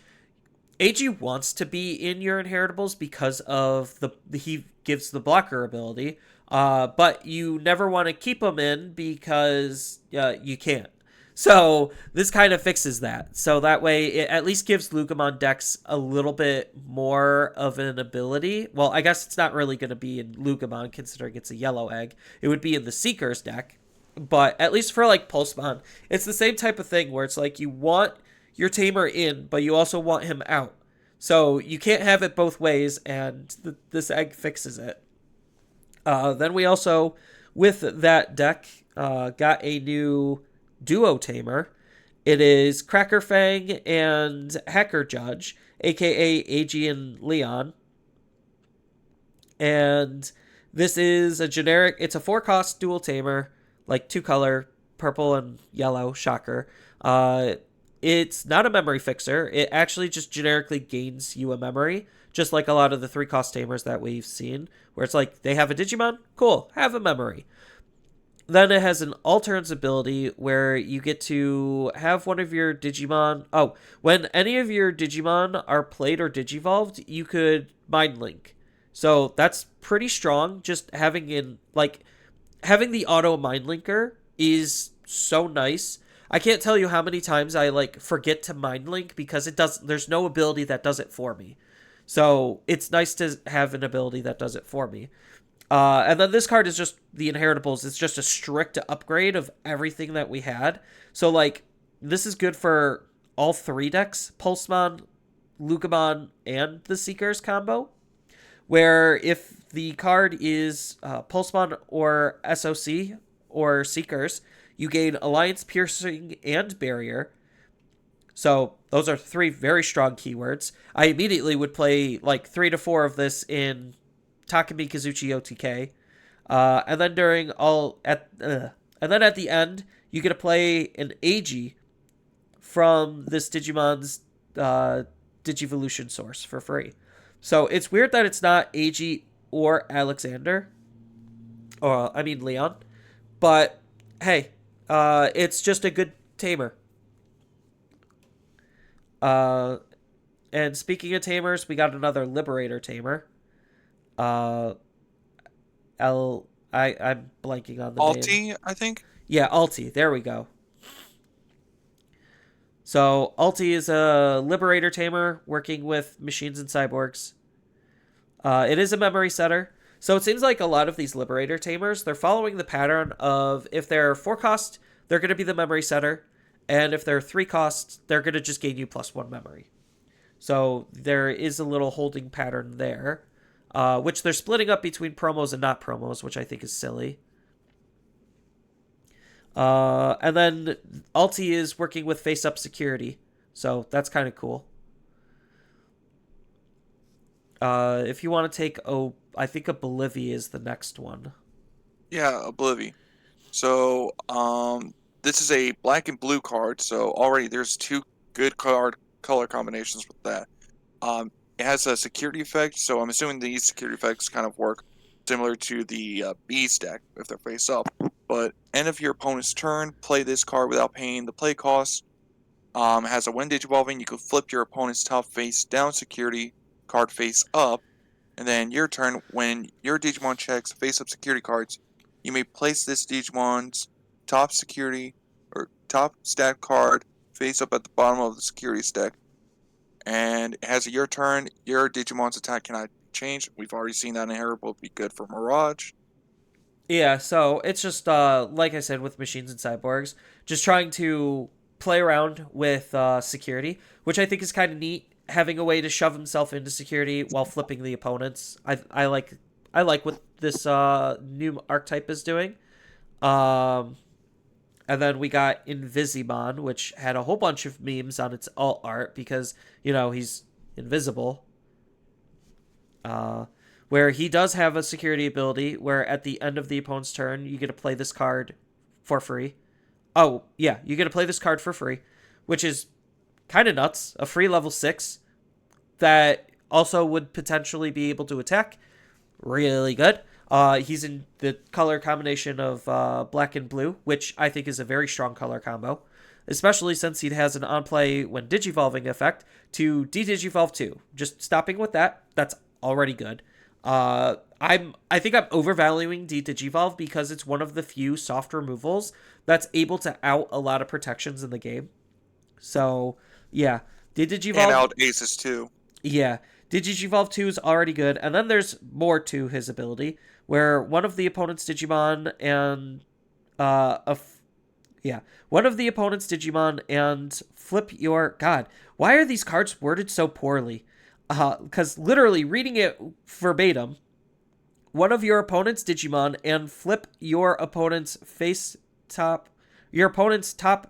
Speaker 1: AG wants to be in your inheritables because of the he gives the blocker ability, but you never want to keep him in because you can't. So this kind of fixes that. So that way it at least gives Lugumon decks a little bit more of an ability. Well, I guess it's not really going to be in Lugumon considering it's a yellow egg. It would be in the Seekers deck. But at least for like Pulsebon, it's the same type of thing where it's like you want your tamer in, but you also want him out. So you can't have it both ways, and this egg fixes it. Then we also, with that deck, got a new duo tamer. It is Cracker Fang and Hacker Judge, aka AG and Leon. And this is a generic, it's a 4 cost dual tamer, like 2 color, purple and yellow, shocker. It's not a memory fixer. It actually just generically gains you a memory, just like a lot of the 3-cost tamers that we've seen, where it's like they have a Digimon, cool, have a memory. Then it has an alternates ability where you get to have one of your Digimon. Oh, when any of your Digimon are played or Digivolved, you could Mind Link. So that's pretty strong. Just having in like having the auto Mind Linker is so nice. I can't tell you how many times I like forget to Mind Link because it does. There's no ability that does it for me. So it's nice to have an ability that does it for me. And then this card is just the inheritables. It's just a strict upgrade of everything that we had. So like this is good for all 3 decks: Pulsemon, Lucamon, and the Seekers combo. Where if the card is Pulsemon or SOC or Seekers, you gain Alliance, Piercing, and Barrier. So those are 3 very strong keywords. I immediately would play like 3 to 4 of this in Takumi Kazuchi OTK. And then and then at the end, you get to play an AG from this Digimon's Digivolution source for free. So it's weird that it's not AG or Alexander, or I mean Leon, but hey, it's just a good tamer. Uh, and speaking of tamers, we got another Liberator tamer. Uh, I'm blanking on the name.
Speaker 2: Alti, I think.
Speaker 1: Yeah, Alti. There we go. So Alti is a Liberator tamer working with machines and cyborgs. It is a memory setter. So it seems like a lot of these Liberator tamers, they're following the pattern of if they're 4-cost, they're going to be the memory setter. And if they're 3-cost, they're going to just gain you +1 memory. So there is a little holding pattern there, which they're splitting up between promos and not promos, which I think is silly. And then Alti is working with face-up security. So that's kind of cool. If you want to take, I think a Bolivia is the next one.
Speaker 2: Yeah, Oblivion. So, this is a black and blue card, so already there's 2 good color combinations with that. It has a security effect, so I'm assuming these security effects kind of work similar to the Bees deck if they're face up. But end of your opponent's turn, play this card without paying the play cost. It has a when Digivolving, you can flip your opponent's top face down security card face up, and then your turn, when your Digimon checks face up security cards, you may place this Digimon's top security or top stat card face up at the bottom of the security stack. And it has a your turn, your Digimon's attack cannot change. We've already seen that inheritable be good for Mirage.
Speaker 1: Yeah, so it's just like I said with machines and cyborgs, just trying to play around with security, which I think is kind of neat. Having a way to shove himself into security while flipping the opponents. I like what this new archetype is doing. Um, and then we got Invisimon, which had a whole bunch of memes on its alt art because he's invisible. Uh, where he does have a security ability where at the end of the opponent's turn, you get to play this card for free. Oh, yeah, you get to play this card for free, which is kind of nuts. A free level 6 that also would potentially be able to attack. Really good. He's in the color combination of black and blue, which I think is a very strong color combo, especially since he has an on-play when digivolving effect to de-digivolve 2. Just stopping with that, that's already good. I think I'm overvaluing de-digivolve because it's one of the few soft removals that's able to out a lot of protections in the game. So, yeah. De-digivolve...
Speaker 2: And out Aces too.
Speaker 1: Yeah. Digivolve 2 is already good, and then there's more to his ability, where one of the opponent's Digimon and one of the opponent's Digimon and flip your... God, why are these cards worded so poorly? Because literally reading it verbatim, one of your opponent's Digimon and flip your opponent's top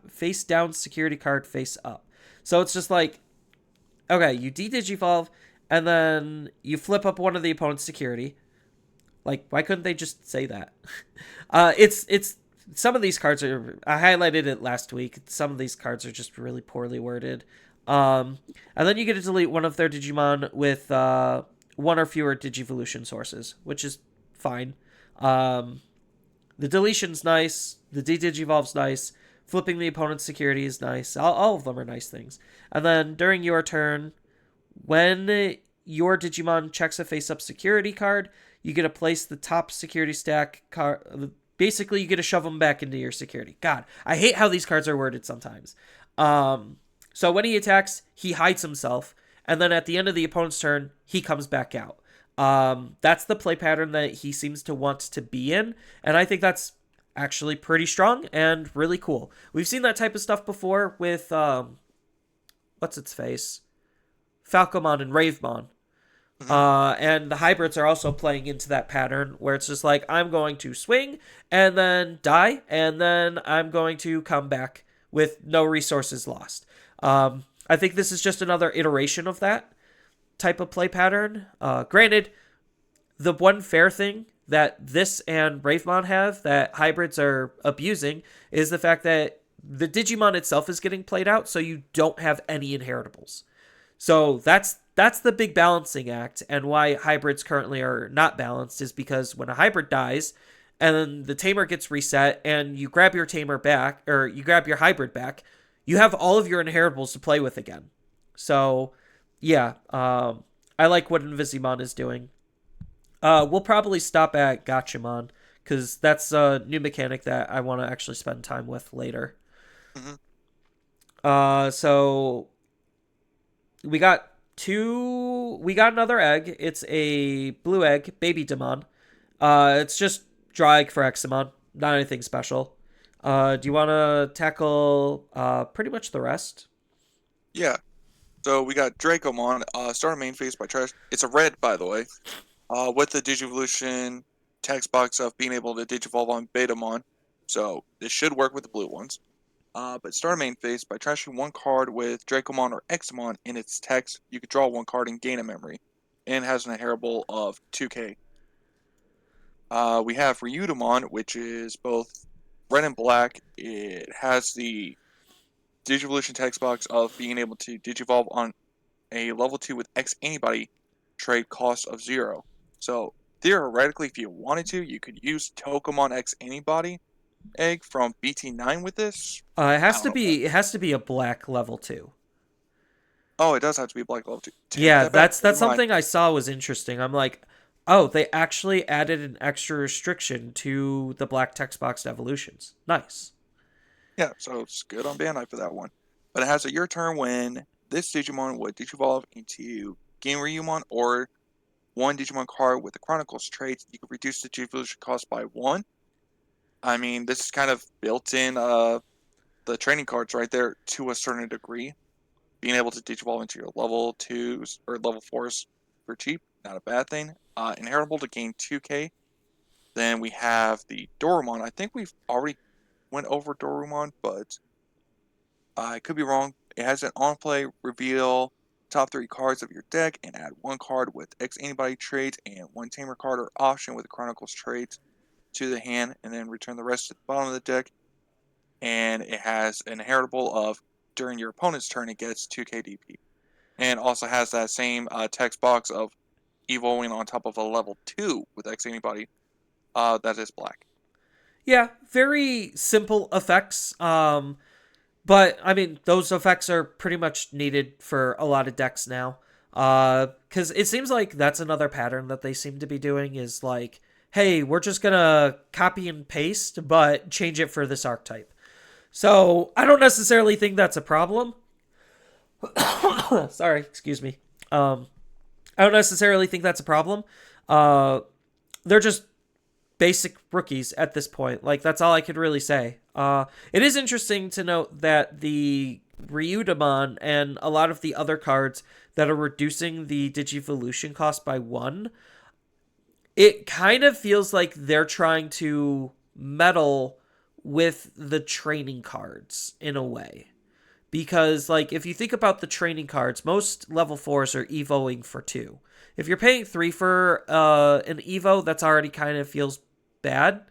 Speaker 1: face down security card face up. So it's just like, okay, you de-digivolve, and then you flip up one of the opponent's security. Like, why couldn't they just say that? It's some of these cards are, I highlighted it last week. Some of these cards are just really poorly worded. And then you get to delete one of their Digimon with one or fewer Digivolution sources, which is fine. Um, the deletion's nice. The de-digivolve's nice. Flipping the opponent's security is nice. All of them are nice things. And then during your turn, when your Digimon checks a face-up security card, you get to place the top security stack card. Basically, you get to shove them back into your security. God, I hate how these cards are worded sometimes. Um, so when he attacks, he hides himself, and then at the end of the opponent's turn, he comes back out. That's the play pattern that he seems to want to be in, and I think that's actually pretty strong and really cool. We've seen that type of stuff before with what's its face, Falcomon and Ravemon.
Speaker 2: Hmm.
Speaker 1: And the hybrids are also playing into that pattern where it's just like, I'm going to swing and then die, and then I'm going to come back with no resources lost. I think this is just another iteration of that type of play pattern. Granted, the one fair thing that this and Bravemon have that hybrids are abusing is the fact that the Digimon itself is getting played out, so you don't have any inheritables. So that's the big balancing act, and why hybrids currently are not balanced is because when a hybrid dies, and then the tamer gets reset, and you grab your tamer back, or you grab your hybrid back, you have all of your inheritables to play with again. So, yeah, I like what Invisimon is doing. We'll probably stop at Gachamon, because that's a new mechanic that I want to actually spend time with later.
Speaker 2: Hmm.
Speaker 1: So we got another egg. It's a blue egg, baby demon. It's just draw egg for Examon. Not anything special. Do you want to tackle pretty much the rest?
Speaker 2: Yeah. So we got Dracomon, starter main phase by Trash. It's a red, by the way. With the Digivolution text box of being able to Digivolve on Betamon. So this should work with the blue ones. But starter main phase, by trashing one card with Dracomon or Examon in its text, you can draw one card and gain a memory. And has an inheritable of 2k. We have Ryudomon, which is both red and black. It has the Digivolution text box of being able to Digivolve on a level 2 with X anybody trade cost of 0. So theoretically, if you wanted to, you could use Tokomon X anybody egg from BT9 with this.
Speaker 1: It
Speaker 2: I
Speaker 1: has
Speaker 2: don't
Speaker 1: to
Speaker 2: know if that.
Speaker 1: be a black level 2.
Speaker 2: Oh, it does have to be black level 2. Take
Speaker 1: Yeah,
Speaker 2: that back.
Speaker 1: that's
Speaker 2: Never mind.
Speaker 1: something I saw was interesting. I'm like, oh, they actually added an extra restriction to the black text box evolutions. Nice.
Speaker 2: Yeah, so it's good on Bandai for that one. But it has a your turn when this Digimon would Digivolve into Game or one Digimon card with the Chronicles trait. You can reduce the Digivolution cost by 1. I mean, this is kind of built in the training cards right there to a certain degree. Being able to Digivolve into your level 2s or level 4s for cheap, not a bad thing. Inheritable to gain 2k. Then we have the Dorumon. I think we've already went over Dorumon, but I could be wrong. It has an on play reveal top 3 cards of your deck and add one card with X anybody traits and one Tamer card or option with Chronicles traits to the hand, and then return the rest to the bottom of the deck. And it has an inheritable of during your opponent's turn, it gets 2k DP. And also has that same text box of evolving on top of a level 2 with X anybody that is black.
Speaker 1: Yeah, very simple effects. But I mean, those effects are pretty much needed for a lot of decks now. Because it seems like that's another pattern that they seem to be doing is like, hey, we're just gonna copy and paste, but change it for this archetype. So I don't necessarily think that's a problem. Sorry, excuse me. I don't necessarily think that's a problem. Uh, they're just basic rookies at this point. Like that's all I could really say. It is interesting to note that the Ryudamon and a lot of the other cards that are reducing the Digivolution cost by 1, it kind of feels like they're trying to meddle with the training cards in a way. Because, like, if you think about the training cards, most level 4s are evoing for 2. If you're paying 3 for an evo, that's already kind of feels bad.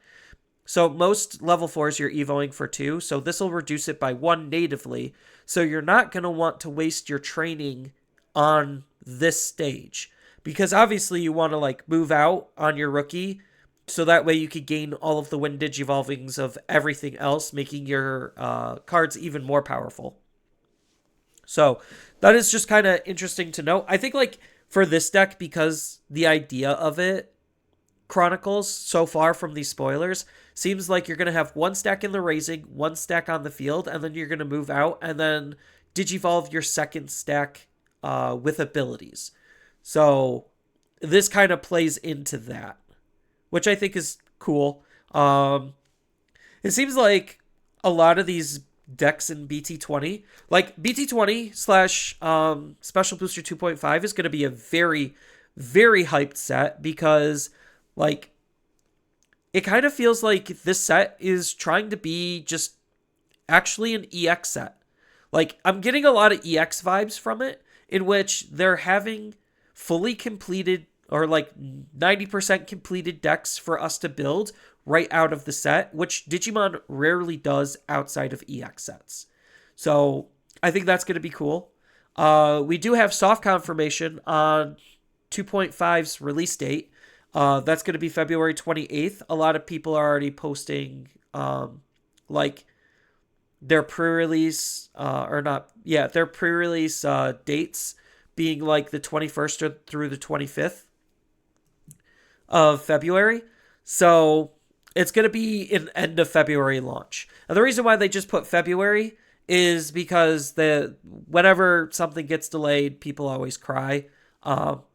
Speaker 1: So most level 4s you're evoing for 2, so this will reduce it by 1 natively. So you're not going to want to waste your training on this stage. Because obviously you want to like move out on your rookie so that way you could gain all of the wind digivolvings of everything else, making your cards even more powerful. So that is just kind of interesting to know. I think like for this deck, because the idea of it chronicles so far from these spoilers, seems like you're going to have one stack in the raising, one stack on the field, and then you're going to move out and then digivolve your second stack with abilities. So this kind of plays into that, which I think is cool. It seems like a lot of these decks in BT20, like BT20 slash Special Booster 2.5 is going to be a very, very hyped set because, like, it kind of feels like this set is trying to be just actually an EX set. Like, I'm getting a lot of EX vibes from it, in which they're having fully completed or like 90% completed decks for us to build right out of the set, which Digimon rarely does outside of EX sets. So I think that's going to be cool. We do have soft confirmation on 2.5's release date. That's going to be February 28th. A lot of people are already posting like their pre-release or not, yeah, their pre-release dates being like the 21st through the 25th of February. So it's going to be an end of February launch. And the reason why they just put February is because whenever something gets delayed, people always cry.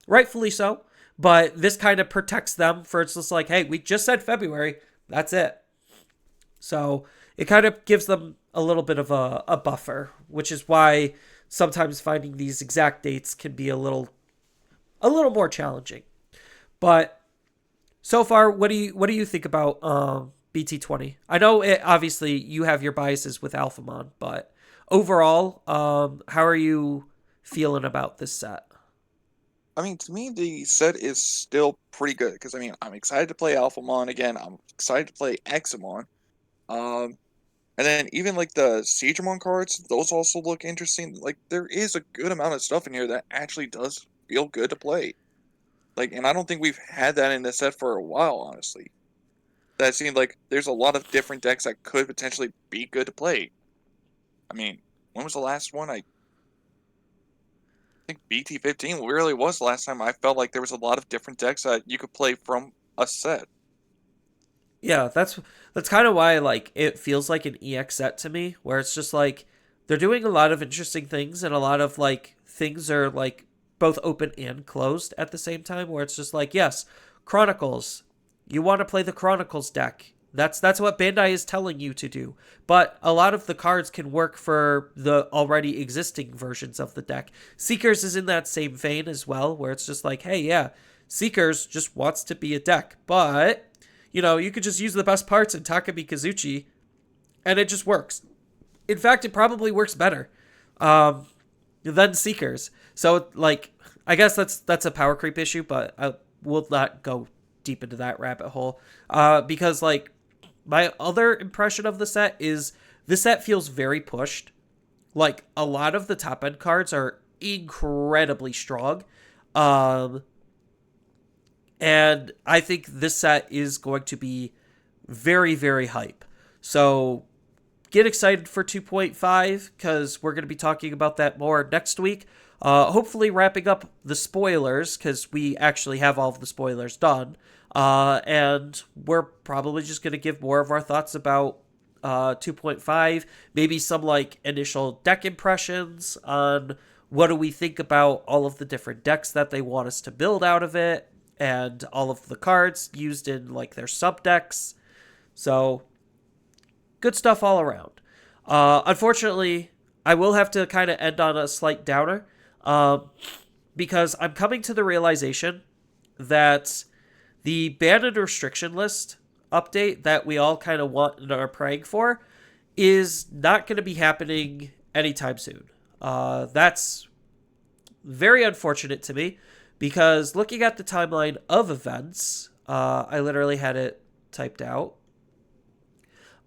Speaker 1: Rightfully so. But this kind of protects them for it's just like, hey, we just said February. That's it. So it kind of gives them a little bit of a buffer, which is why sometimes finding these exact dates can be a little more challenging. But so far, what do you think about BT20? I know it, obviously you have your biases with Alphamon, but overall, how are you feeling about this set?
Speaker 2: I mean, to me, the set is still pretty good because I mean, I'm excited to play Alphamon again. I'm excited to play Examon. Um, and then even like the Siegemon cards, those also look interesting. Like there is a good amount of stuff in here that actually does feel good to play. Like, and I don't think we've had that in the set for a while, honestly. That seemed like there's a lot of different decks that could potentially be good to play. I mean, when was the last one? I think BT15 really was the last time I felt like there was a lot of different decks that you could play from a set.
Speaker 1: Yeah, that's kind of why like it feels like an EX set to me, where it's just like they're doing a lot of interesting things and a lot of like things are like both open and closed at the same time, where it's just like, yes, Chronicles, you want to play the Chronicles deck. That's what Bandai is telling you to do. But a lot of the cards can work for the already existing versions of the deck. Seekers is in that same vein as well, where it's just like, hey, yeah, Seekers just wants to be a deck, but you could just use the best parts in Takami Kazuchi, and it just works. In fact, it probably works better than Seekers. So, like, I guess that's a power creep issue, but I will not go deep into that rabbit hole. Because, like, my other impression of the set is this set feels very pushed. Like, a lot of the top end cards are incredibly strong. Um, and I think this set is going to be very, very hype. So get excited for 2.5 because we're going to be talking about that more next week. Hopefully, wrapping up the spoilers because we actually have all of the spoilers done. And we're probably just going to give more of our thoughts about 2.5, maybe some like initial deck impressions on what do we think about all of the different decks that they want us to build out of it and all of the cards used in like their sub decks. So good stuff all around. Unfortunately, I will have to kind of end on a slight downer um, because I'm coming to the realization that the ban and restriction list update that we all kind of want and are praying for is not going to be happening anytime soon. That's very unfortunate to me because looking at the timeline of events, I literally had it typed out.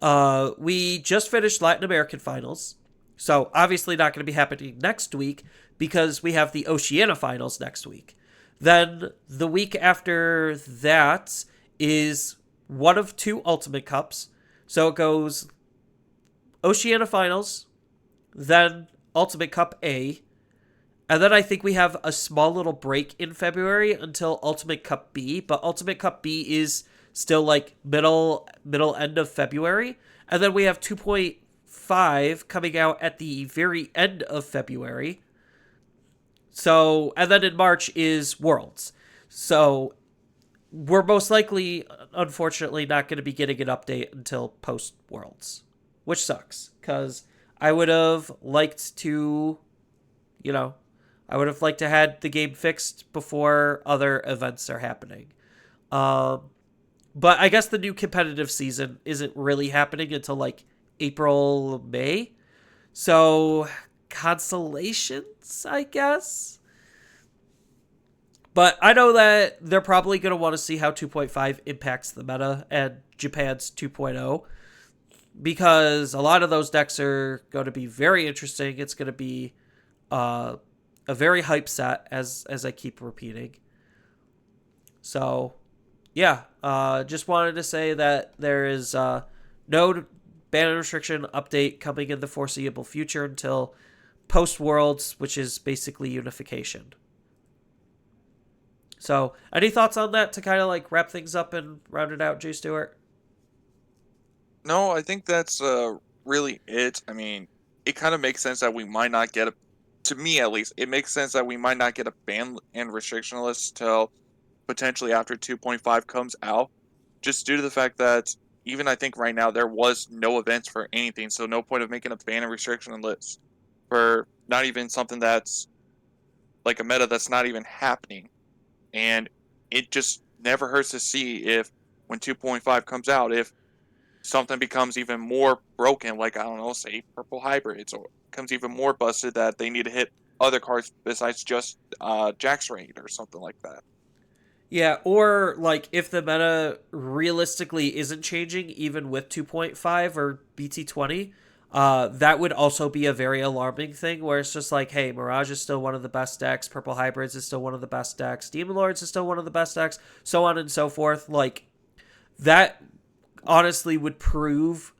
Speaker 1: We just finished Latin American finals, so obviously not going to be happening next week because we have the Oceania finals next week. Then the week after that is one of two Ultimate Cups. So it goes Oceania finals, then Ultimate Cup A, and then I think we have a small little break in February until Ultimate Cup B, but Ultimate Cup B is still like middle end of February. And then we have 2.5 coming out at the very end of February. So, and then in March is Worlds. So, we're most likely unfortunately not going to be getting an update until post Worlds, which sucks cuz I would have liked to, you know, I would have liked to had the game fixed before other events are happening. Um, but I guess the new competitive season isn't really happening until like April, May. So consolations, I guess. But I know that they're probably going to want to see how 2.5 impacts the meta and Japan's 2.0 because a lot of those decks are going to be very interesting. It's going to be uh, a very hype set, as I keep repeating. So yeah, just wanted to say that there is no ban restriction update coming in the foreseeable future until post Worlds, which is basically unification. So, any thoughts on that to kind of like wrap things up and round it out, Jay Stewart?
Speaker 2: No, I think that's really it. I mean, it kind of makes sense that we might not get a, to me at least, it makes sense that we might not get a ban and restriction list till potentially after 2.5 comes out, just due to the fact that even I think right now there was no events for anything, so no point of making a ban and restriction list for not even something that's like a meta that's not even happening. And it just never hurts to see if when 2.5 comes out, if something becomes even more broken, like I don't know, say purple hybrids, or becomes even more busted that they need to hit other cards besides just Jack's Raid or something like that.
Speaker 1: Yeah, or like if the meta realistically isn't changing even with 2.5 or BT20, that would also be a very alarming thing where it's just like, hey, Mirage is still one of the best decks, Purple Hybrids is still one of the best decks, Demon Lords is still one of the best decks, so on and so forth. Like, that honestly would prove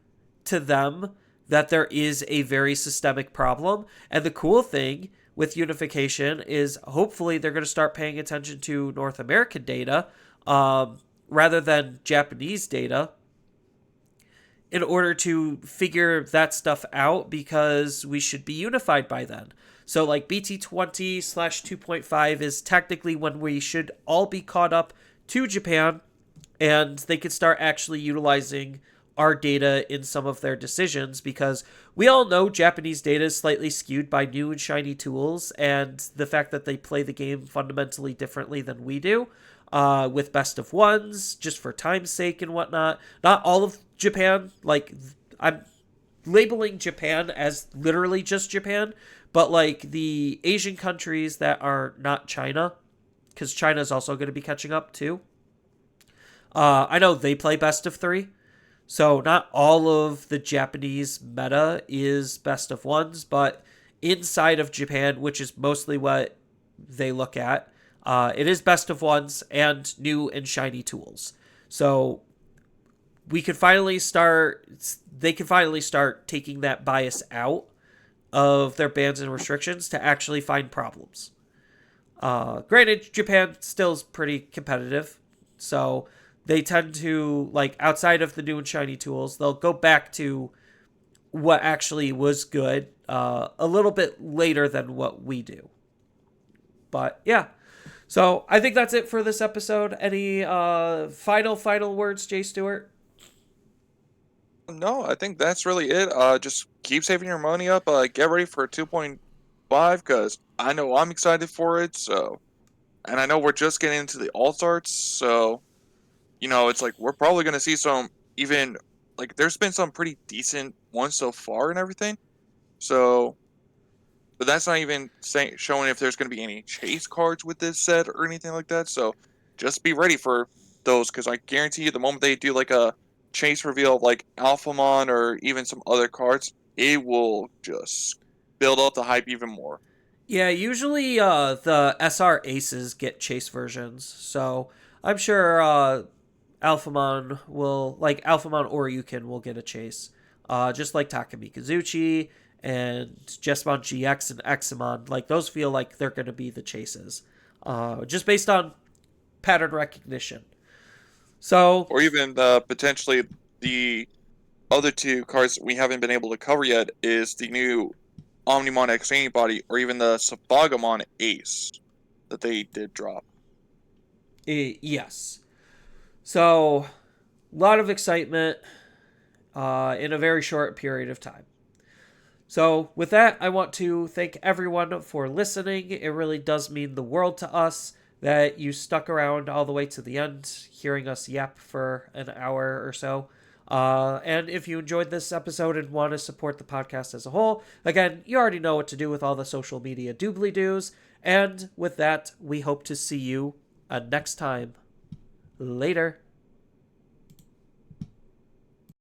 Speaker 1: to them that there is a very systemic problem. And the cool thing with unification is hopefully they're going to start paying attention to North American data rather than Japanese data in order to figure that stuff out because we should be unified by then. So, like BT20 slash 2.5 is technically when we should all be caught up to Japan and they could start actually utilizing our data in some of their decisions because we all know Japanese data is slightly skewed by new and shiny tools and the fact that they play the game fundamentally differently than we do, with best of ones, just for time's sake and whatnot. Not all of Japan, like, I'm labeling Japan as literally just Japan, but like the Asian countries that are not China, because China is also going to be catching up too. I know they play best of three, so not all of the Japanese meta is best of ones, but inside of Japan, which is mostly what they look at, it is best of ones and new and shiny tools. So we could finally start. They can finally start taking that bias out of their bans and restrictions to actually find problems. Granted, Japan still is pretty competitive, so they tend to like outside of the new and shiny tools, they'll go back to what actually was good a little bit later than what we do. But yeah, so I think that's it for this episode. Any final words, Jay Stewart?
Speaker 2: No, I think that's really it. Just keep saving your money up. Get ready for 2.5 because I know I'm excited for it. So, and I know we're just getting into the All Stars. So, it's like we're probably gonna see some even like there's been some pretty decent ones so far and everything. So, but that's not even showing if there's gonna be any chase cards with this set or anything like that. So, just be ready for those because I guarantee you the moment they do like a chase reveal of like Alphamon or even some other cards, it will just build up the hype even more.
Speaker 1: Yeah, usually the SR aces get chase versions, so I'm sure Alphamon will, like Alphamon or Yukin will get a chase. Just like Takumi Kazuchi and Jesmon GX and Examon, like those feel like they're going to be the chases. Just based on pattern recognition. So,
Speaker 2: Or even potentially the other two cards we haven't been able to cover yet is the new Omnimon X Antibody or even the Sabagamon Ace that they did drop.
Speaker 1: yes. So, a lot of excitement in a very short period of time. So, with that, I want to thank everyone for listening. It really does mean the world to us that you stuck around all the way to the end, hearing us yap for an hour or so. And if you enjoyed this episode and want to support the podcast as a whole, again, you already know what to do with all the social media doobly doos. And with that, we hope to see you next time. Later.